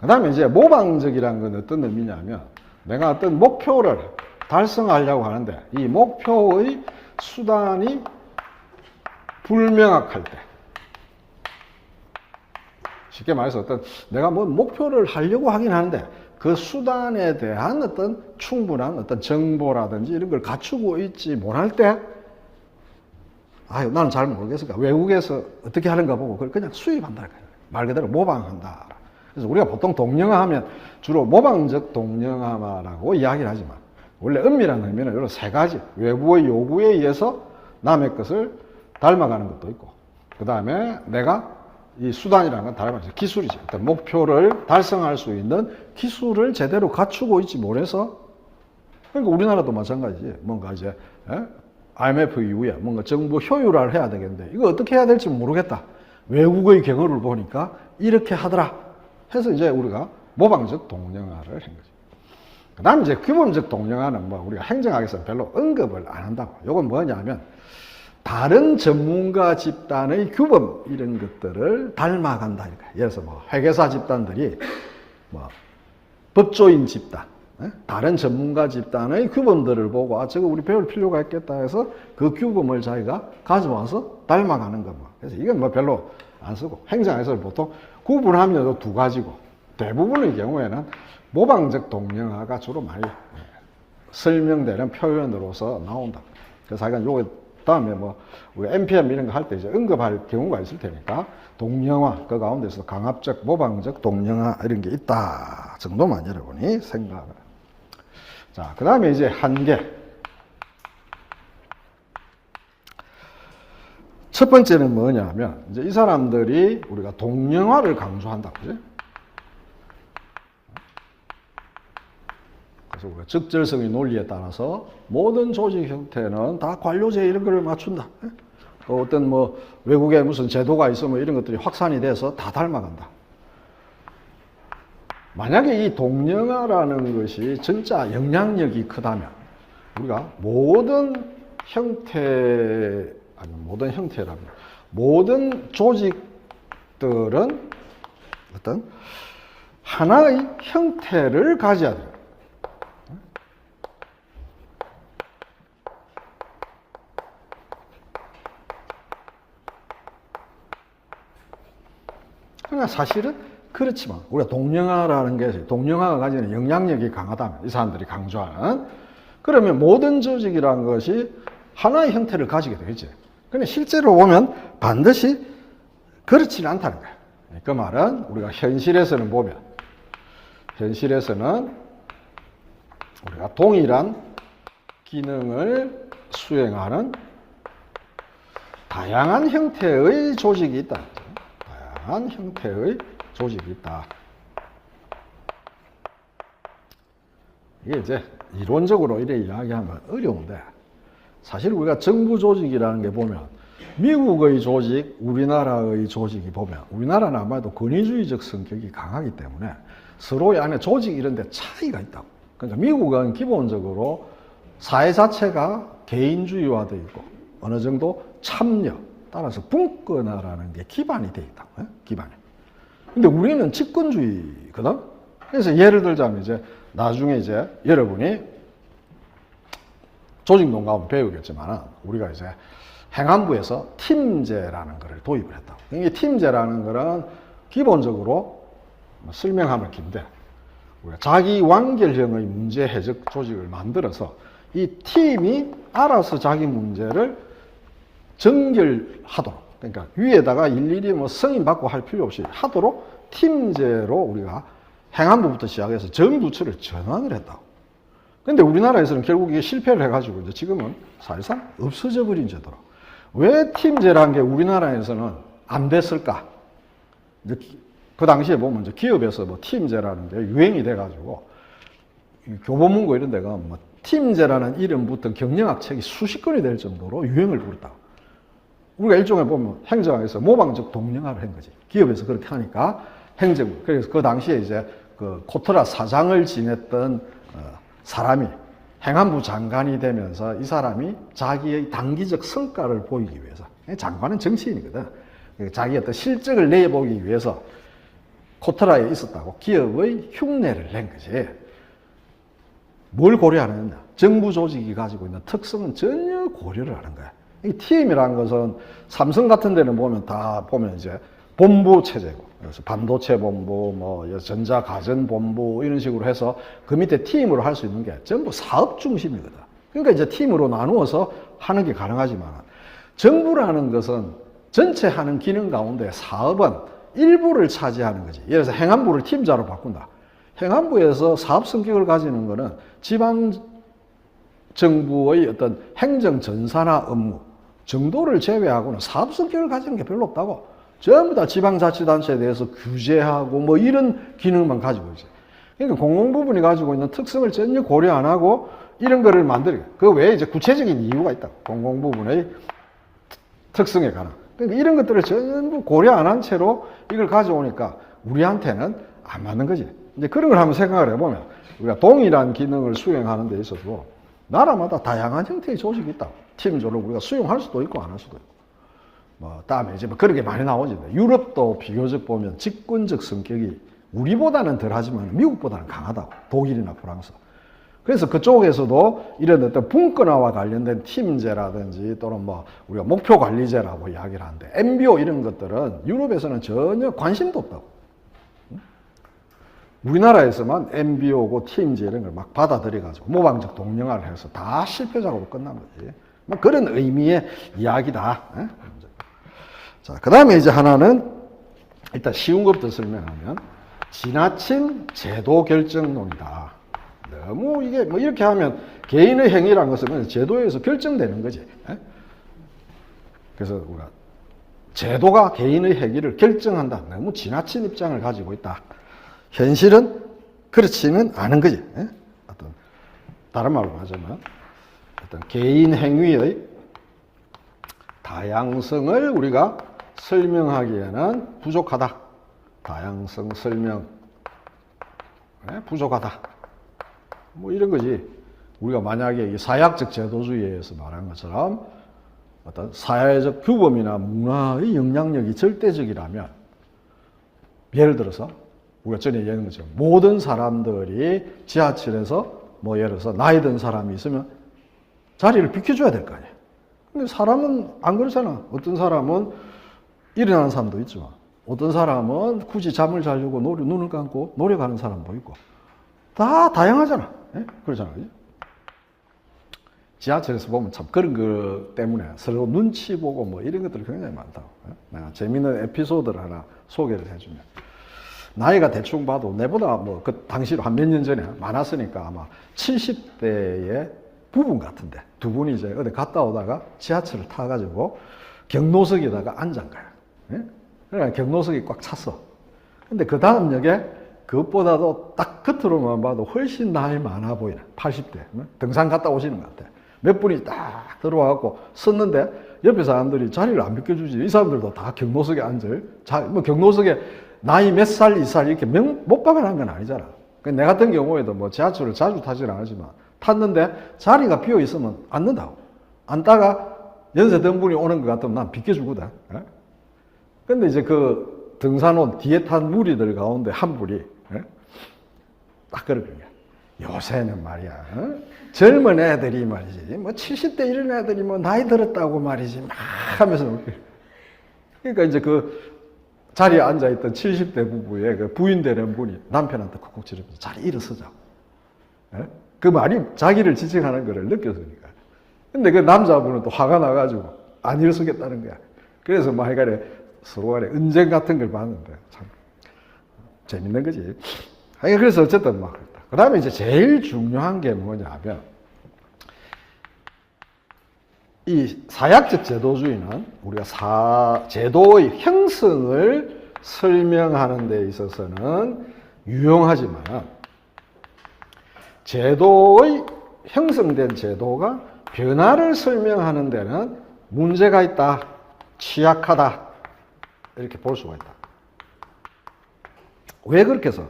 그 다음에 이제 모방적이라는 건 어떤 의미냐면 내가 어떤 목표를 달성하려고 하는데 이 목표의 수단이 불명확할 때 쉽게 말해서 어떤 내가 뭐 목표를 하려고 하긴 하는데 그 수단에 대한 어떤 충분한 어떤 정보라든지 이런 걸 갖추고 있지 못할 때 아유 나는 잘 모르겠으니까 외국에서 어떻게 하는가 보고 그걸 그냥 수입한다. 말 그대로 모방한다. 그래서 우리가 보통 동령화 하면 주로 모방적 동령화라고 이야기를 하지만 원래 은밀한 의미는 이런 세 가지 외부의 요구에 의해서 남의 것을 닮아가는 것도 있고 그 다음에 내가 이 수단이라는 건 다른 말해서 기술이지. 어떤 목표를 달성할 수 있는 기술을 제대로 갖추고 있지 못해서 그러니까 우리나라도 마찬가지지. 뭔가 이제 IMF 이후에 뭔가 정부 효율화를 해야 되겠는데 이거 어떻게 해야 될지 모르겠다. 외국의 경우를 보니까 이렇게 하더라 해서 이제 우리가 모방적 동령화를 한 거지. 그 다음에 이제 규범적 동령화는 뭐 우리가 행정학에서 별로 언급을 안 한다고. 이건 뭐냐면 다른 전문가 집단의 규범 이런 것들을 닮아간다. 예를 들어서 뭐 회계사 집단들이 뭐 법조인 집단, 다른 전문가 집단의 규범들을 보고 아 저거 우리 배울 필요가 있겠다 해서 그 규범을 자기가 가져와서 닮아가는 거. 그래서 이건 뭐 별로 안 쓰고 행정학에서는 보통 구분하면 두 가지고 대부분의 경우에는 모방적 동령화가 주로 많이 설명되는 표현으로서 나온다. 그래서 하여간 요거 다음에 뭐 우리 NPM 이런 거 할 때 이제 언급할 경우가 있을 테니까 동령화 그 가운데서 강압적 모방적 동령화 이런 게 있다 정도만 여러분이 생각을. 자, 그 다음에 이제 한계. 첫 번째는 뭐냐면 이제 이 사람들이 우리가 동령화를 강조한다, 그지? 그래서 우리가 적절성의 논리에 따라서 모든 조직 형태는 다 관료제 이런 거를 맞춘다. 어떤 뭐 외국에 무슨 제도가 있으면 이런 것들이 확산이 돼서 다 닮아간다. 만약에 이 동령화라는 것이 진짜 영향력이 크다면 우리가 모든 형태 아니 모든 형태라면 모든 조직들은 어떤 하나의 형태를 가져야 돼요. 그러니까 사실은 그렇지만 우리가 동령화라는 게 동령화가 가지는 영향력이 강하다면 이 사람들이 강조하는 그러면 모든 조직이라는 것이 하나의 형태를 가지게 되겠지. 근데 실제로 보면 반드시 그렇지는 않다는 거야. 그 말은 우리가 현실에서는 보면 현실에서는 우리가 동일한 기능을 수행하는 다양한 형태의 조직이 있다. 다양한 형태의 조직이 있다. 이게 이제 이론적으로 이래 이야기하면 어려운데 사실 우리가 정부 조직이라는 게 보면 미국의 조직, 우리나라의 조직이 보면 우리나라는 아마도 권위주의적 성격이 강하기 때문에 서로의 안에 조직 이런 데 차이가 있다고. 그러니까 미국은 기본적으로 사회 자체가 개인주의화되어 있고 어느 정도 참여, 따라서 분권화라는 게 기반이 되어 있다고. 기반이. 근데 우리는 집권주의거든. 그래서 예를 들자면 이제 나중에 이제 여러분이 조직농 가면 배우겠지만 우리가 이제 행안부에서 팀제라는 것을 도입을 했다고. 이 팀제라는 것은 기본적으로 설명하면 긴데 우리가 자기 완결형의 문제 해적 조직을 만들어서 이 팀이 알아서 자기 문제를 정결하도록, 그러니까 위에다가 일일이 뭐 승인받고 할 필요 없이 하도록 팀제로 우리가 행안부부터 시작해서 전 부처를 전환을 했다고. 근데 우리나라에서는 결국 이게 실패를 해가지고 이제 지금은 사실상 없어져 버린 제도라. 왜 팀제라는 게 우리나라에서는 안 됐을까? 이제 그 당시에 보면 이제 기업에서 뭐 팀제라는 게 유행이 돼가지고 교보문고 이런 데가 뭐 팀제라는 이름 붙은 경영학 책이 수십 권이 될 정도로 유행을 부렸다고. 우리가 일종의 보면 행정학에서 모방적 동영화를 한 거지. 기업에서 그렇게 하니까 행정. 그래서 그 당시에 이제 그 코트라 사장을 지냈던 사람이 행안부 장관이 되면서 이 사람이 자기의 단기적 성과를 보이기 위해서, 장관은 정치인이거든. 자기의 어떤 실적을 내보기 위해서 코트라에 있었다고 기업의 흉내를 낸 거지. 뭘 고려하느냐? 정부 조직이 가지고 있는 특성은 전혀 고려를 하는 거야. 이 팀이라는 것은 삼성 같은 데는 보면 다 보면 이제 본부 체제고, 그래서 반도체 본부, 뭐 전자 가전 본부 이런 식으로 해서 그 밑에 팀으로 할 수 있는 게 전부 사업 중심이거든. 그러니까 이제 팀으로 나누어서 하는 게 가능하지만 정부라는 것은 전체 하는 기능 가운데 사업은 일부를 차지하는 거지. 예를 들어서 행안부를 팀자로 바꾼다. 행안부에서 사업 성격을 가지는 거는 지방 정부의 어떤 행정 전산화 업무 정도를 제외하고는 사업 성격을 가지는 게 별로 없다고. 전부 다 지방자치단체에 대해서 규제하고 뭐 이런 기능만 가지고 있어요. 그러니까 공공부문이 가지고 있는 특성을 전혀 고려 안 하고 이런 거를 만들어요. 그 외에 이제 구체적인 이유가 있다. 공공부문의 특성에 관한. 그러니까 이런 것들을 전부 고려 안 한 채로 이걸 가져오니까 우리한테는 안 맞는 거지. 이제 그런 걸 한번 생각을 해보면 우리가 동일한 기능을 수행하는 데 있어서 나라마다 다양한 형태의 조직이 있다. 팀적으로 우리가 수용할 수도 있고 안 할 수도 있고. 뭐 다음에 이제 뭐 그런 게 많이 나오지. 유럽도 비교적 보면 집권적 성격이 우리보다는 덜하지만 미국보다는 강하다고. 독일이나 프랑스. 그래서 그쪽에서도 이런 어떤 분권화와 관련된 팀제라든지 또는 뭐 우리가 목표 관리제라고 이야기를 하는데 MBO 이런 것들은 유럽에서는 전혀 관심도 없다고. 우리나라에서만 MBO고 팀제 이런 걸 막 받아들여가지고 모방적 동영화를 해서 다 실패작으로 끝난 거지. 뭐 그런 의미의 이야기다. 자, 그 다음에 이제 하나는 일단 쉬운 것부터 설명하면 지나친 제도 결정론이다. 너무 이게 뭐 이렇게 하면 개인의 행위라는 것은 제도에서 결정되는 거지. 그래서 우리가 제도가 개인의 행위를 결정한다. 너무 지나친 입장을 가지고 있다. 현실은 그렇지는 않은 거지. 어떤 다른 말로 하자면 어떤 개인 행위의 다양성을 우리가 설명하기에는 부족하다. 다양성 설명 부족하다. 뭐 이런 거지. 우리가 만약에 사회학적 제도주의에서 말한 것처럼 어떤 사회적 규범이나 문화의 영향력이 절대적이라면 예를 들어서 우리가 전에 얘기한 것처럼 모든 사람들이 지하철에서 뭐 예를 들어서 나이 든 사람이 있으면 자리를 비켜줘야 될 거 아니에요. 근데 사람은 안 그렇잖아. 어떤 사람은 일어나는 사람도 있지만 어떤 사람은 굳이 잠을 자려고 눈을 감고 노력하는 사람도 있고 다 다양하잖아. 그렇잖아요. 지하철에서 보면 참 그런 것 때문에 서로 눈치 보고 뭐 이런 것들이 굉장히 많다고. 내가 재미있는 에피소드를 하나 소개를 해주면 나이가 대충 봐도 내보다 뭐 그 당시로 한 몇 년 전에 많았으니까 아마 70대의 부분 같은데 두 분이 이제 어디 갔다 오다가 지하철을 타가지고 경로석에다가 앉은 거야. 그러니까 경로석이 꽉 찼어. 근데 그 다음 역에 그것보다도 딱 겉으로만 봐도 훨씬 나이 많아 보이네. 80대. 등산 갔다 오시는 것 같아. 몇 분이 딱 들어와갖고 썼는데 옆에 사람들이 자리를 안 비켜주지. 이 사람들도 다 경로석에 앉을. 뭐 경로석에 나이 몇 살, 이살 이렇게 못 박아놓은 건 아니잖아. 내 같은 경우에도 뭐 지하철을 자주 타지는 않지만 탔는데 자리가 비어 있으면 앉는다고. 앉다가 연세든 분이 오는 것 같으면 난 비켜주거든. 근데 이제 그 등산원 뒤에 탄 무리들 가운데 한 분이 딱 그럴 거야. 요새는 말이야. 젊은 애들이 말이지. 뭐 70대 이런 애들이 뭐 나이 들었다고 말이지. 막 하면서. 그러니까 이제 그 자리에 앉아있던 70대 부부의 그 부인 되는 분이 남편한테 콕콕 치르면서 자리 일어서자고. 그 말이 자기를 지칭하는 거를 느꼈으니까. 근데 그 남자분은 또 화가 나가지고 안 일어서겠다는 거야. 그래서 뭐 하여간에 서로 간에 은쟁 같은 걸 봤는데 참 재밌는 거지. 그래서 어쨌든 막 그랬다. 그 다음에 이제 제일 중요한 게 뭐냐면 이 사약적 제도주의는 우리가 제도의 형성을 설명하는 데 있어서는 유용하지만 제도의 형성된 제도가 변화를 설명하는 데는 문제가 있다, 취약하다 이렇게 볼 수가 있다. 왜 그렇게 해서?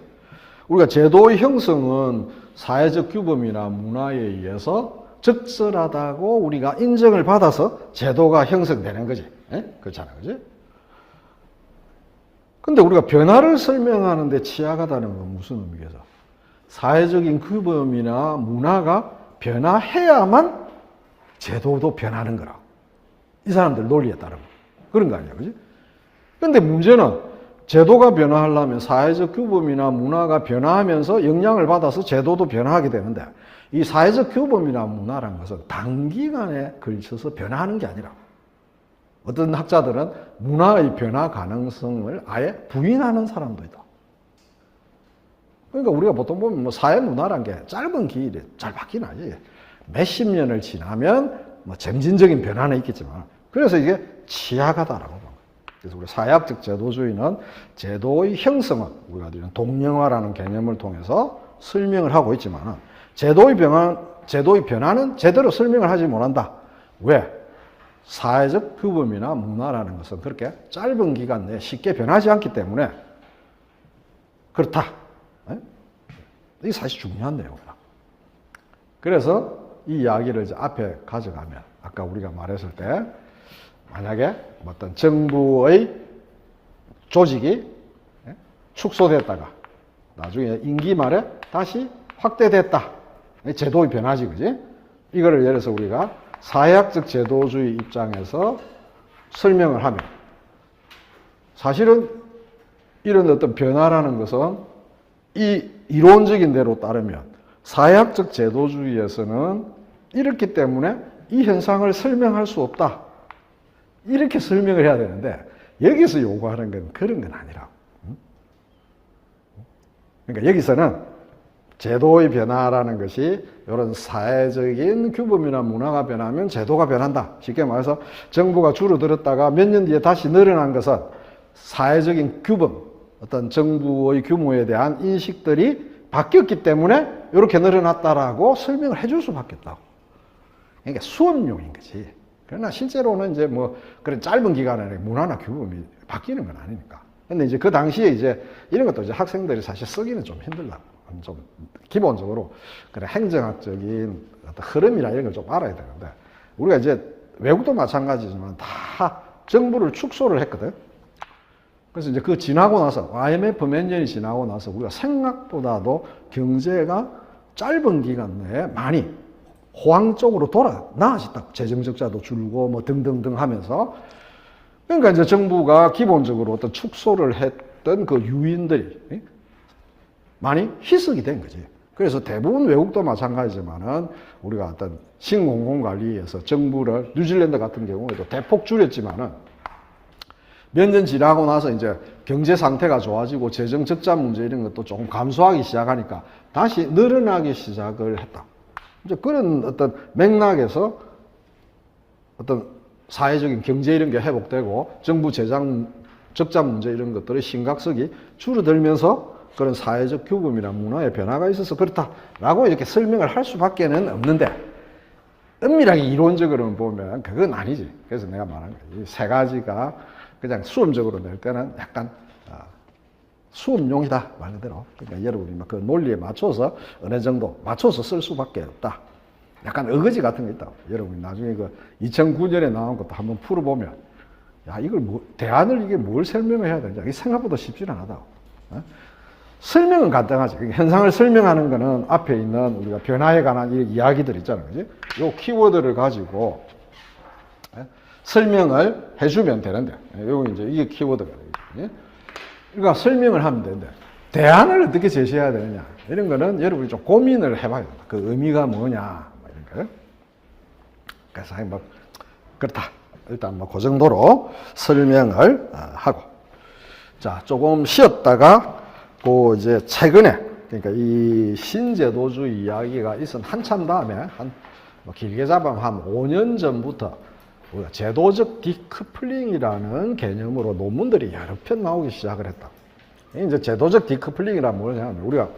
우리가 제도의 형성은 사회적 규범이나 문화에 의해서 적절하다고 우리가 인정을 받아서 제도가 형성되는 거지. 그렇잖아, 그지? 근데 우리가 변화를 설명하는데 취약하다는 건 무슨 의미겠어? 사회적인 규범이나 문화가 변화해야만 제도도 변하는 거라. 이 사람들 논리에 따르면. 그런 거 아니야, 그지? 근데 문제는 제도가 변화하려면 사회적 규범이나 문화가 변화하면서 영향을 받아서 제도도 변화하게 되는데 이 사회적 규범이나 문화라는 것은 단기간에 걸쳐서 변화하는 게 아니라 어떤 학자들은 문화의 변화 가능성을 아예 부인하는 사람도 있다. 그러니까 우리가 보통 보면 뭐 사회 문화란 게 짧은 기일에 잘 바뀌는 아니에요. 몇십 년을 지나면 뭐 점진적인 변화는 있겠지만 그래서 이게 취약하다라고 봅니다. 그래서 우리 사회학적 제도주의는 제도의 형성은 우리가 동령화라는 개념을 통해서 설명을 하고 있지만 제도의 변화는 제대로 설명을 하지 못한다. 왜? 사회적 규범이나 문화라는 것은 그렇게 짧은 기간 내에 쉽게 변하지 않기 때문에 그렇다. 이게 사실 중요한 내용이다. 그래서 이 이야기를 이제 앞에 가져가면 아까 우리가 말했을 때 만약에 어떤 정부의 조직이 축소됐다가 나중에 임기 말에 다시 확대됐다. 제도의 변화지, 그지? 이거를 예를 들어서 우리가 사회학적 제도주의 입장에서 설명을 하면 사실은 이런 어떤 변화라는 것은 이 이론적인 대로 따르면 사회학적 제도주의에서는 이렇기 때문에 이 현상을 설명할 수 없다. 이렇게 설명을 해야 되는데 여기서 요구하는 건 그런 건 아니라. 그러니까 여기서는 제도의 변화라는 것이 이런 사회적인 규범이나 문화가 변하면 제도가 변한다. 쉽게 말해서 정부가 줄어들었다가 몇 년 뒤에 다시 늘어난 것은 사회적인 규범, 어떤 정부의 규모에 대한 인식들이 바뀌었기 때문에 이렇게 늘어났다라고 설명을 해줄 수밖에 없다고. 그러니까 수업용인 거지. 그러나 실제로는 이제 뭐 그런 짧은 기간에 문화나 규범이 바뀌는 건 아니니까. 근데 이제 그 당시에 이제 이런 것도 이제 학생들이 사실 쓰기는 좀 힘들다고. 좀 기본적으로 그런 행정학적인 어떤 흐름이나 이런 걸 좀 알아야 되는데 우리가 이제 외국도 마찬가지지만 다 정부를 축소를 했거든. 그래서 이제 그 지나고 나서 IMF 몇 년이 지나고 나서 우리가 생각보다도 경제가 짧은 기간 내에 많이 호황 쪽으로 나아졌다고. 재정 적자도 줄고 뭐 등등등 하면서. 그러니까 이제 정부가 기본적으로 어떤 축소를 했던 그 유인들이 많이 희석이 된 거지. 그래서 대부분 외국도 마찬가지지만은 우리가 어떤 신공공관리에서 정부를 뉴질랜드 같은 경우에도 대폭 줄였지만은 몇 년 지나고 나서 이제 경제 상태가 좋아지고 재정 적자 문제 이런 것도 조금 감소하기 시작하니까 다시 늘어나기 시작을 했다. 이제 그런 어떤 맥락에서 어떤 사회적인 경제 이런 게 회복되고 정부 재정 적자 문제 이런 것들의 심각성이 줄어들면서 그런 사회적 규범이나 문화의 변화가 있어서 그렇다라고 이렇게 설명을 할 수밖에는 없는데 엄밀하게 이론적으로는 보면 그건 아니지. 그래서 내가 말한 거야. 이 세 가지가 그냥 수험적으로 낼 때는 약간 수업용이다 말 그대로. 그러니까 여러분이 그 논리에 맞춰서 어느 정도 맞춰서 쓸 수밖에 없다. 약간 어거지 같은 게 있다고. 여러분이 나중에 그 2009년에 나온 것도 한번 풀어보면 야 이걸 대안을 이게 뭘 설명해야 되냐. 이게 생각보다 쉽지는 않다고. 설명은 간단하지. 현상을 설명하는 거는 앞에 있는 우리가 변화에 관한 이야기들 있잖아요. 그지? 요 키워드를 가지고 설명을 해주면 되는데, 요거 이제 이게 키워드가 되겠죠. 그러니까 설명을 하면 되는데, 대안을 어떻게 제시해야 되느냐. 이런 거는 여러분이 좀 고민을 해봐야 된다. 그 의미가 뭐냐. 이런 거. 그래서 뭐, 그렇다. 일단 뭐, 그 정도로 설명을 하고. 자, 조금 쉬었다가, 그 이제 최근에, 그러니까 이 신제도주의 이야기가 있은 한참 다음에, 뭐 길게 잡으면 한 5년 전부터 우리가 제도적 디커플링이라는 개념으로 논문들이 여러 편 나오기 시작을 했다. 이제 제도적 디커플링이란 뭐냐면 우리가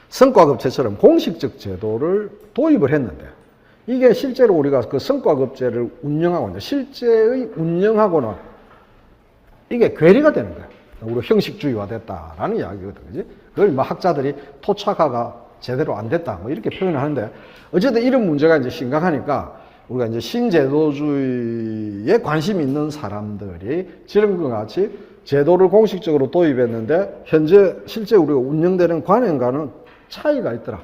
성과급제처럼 공식적 제도를 도입을 했는데 이게 실제로 우리가 그 성과급제를 운영하고 이제 실제의 운영하고는 이게 괴리가 되는 거야. 우리가 형식주의화 됐다라는 이야기거든, 그지? 그걸 뭐 학자들이 토착화가 제대로 안 됐다, 뭐 이렇게 표현을 하는데 어쨌든 이런 문제가 이제 심각하니까 우리가 이제 신제도주의에 관심 있는 사람들이 지금과 같이 제도를 공식적으로 도입했는데 현재 실제 우리가 운영되는 관행과는 차이가 있더라.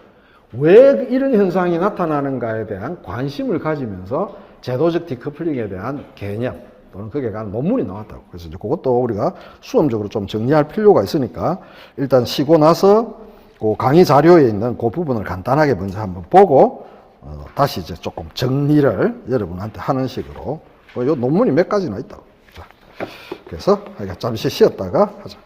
왜 이런 현상이 나타나는가에 대한 관심을 가지면서 제도적 디커플링에 대한 개념 또는 거기에 관한 논문이 나왔다고. 그래서 이제 그것도 우리가 수험적으로 좀 정리할 필요가 있으니까 일단 쉬고 나서 그 강의 자료에 있는 그 부분을 간단하게 먼저 한번 보고 다시 이제 조금 정리를 여러분한테 하는 식으로 요 논문이 몇 가지나 있다고. 자, 그래서 잠시 쉬었다가 하자.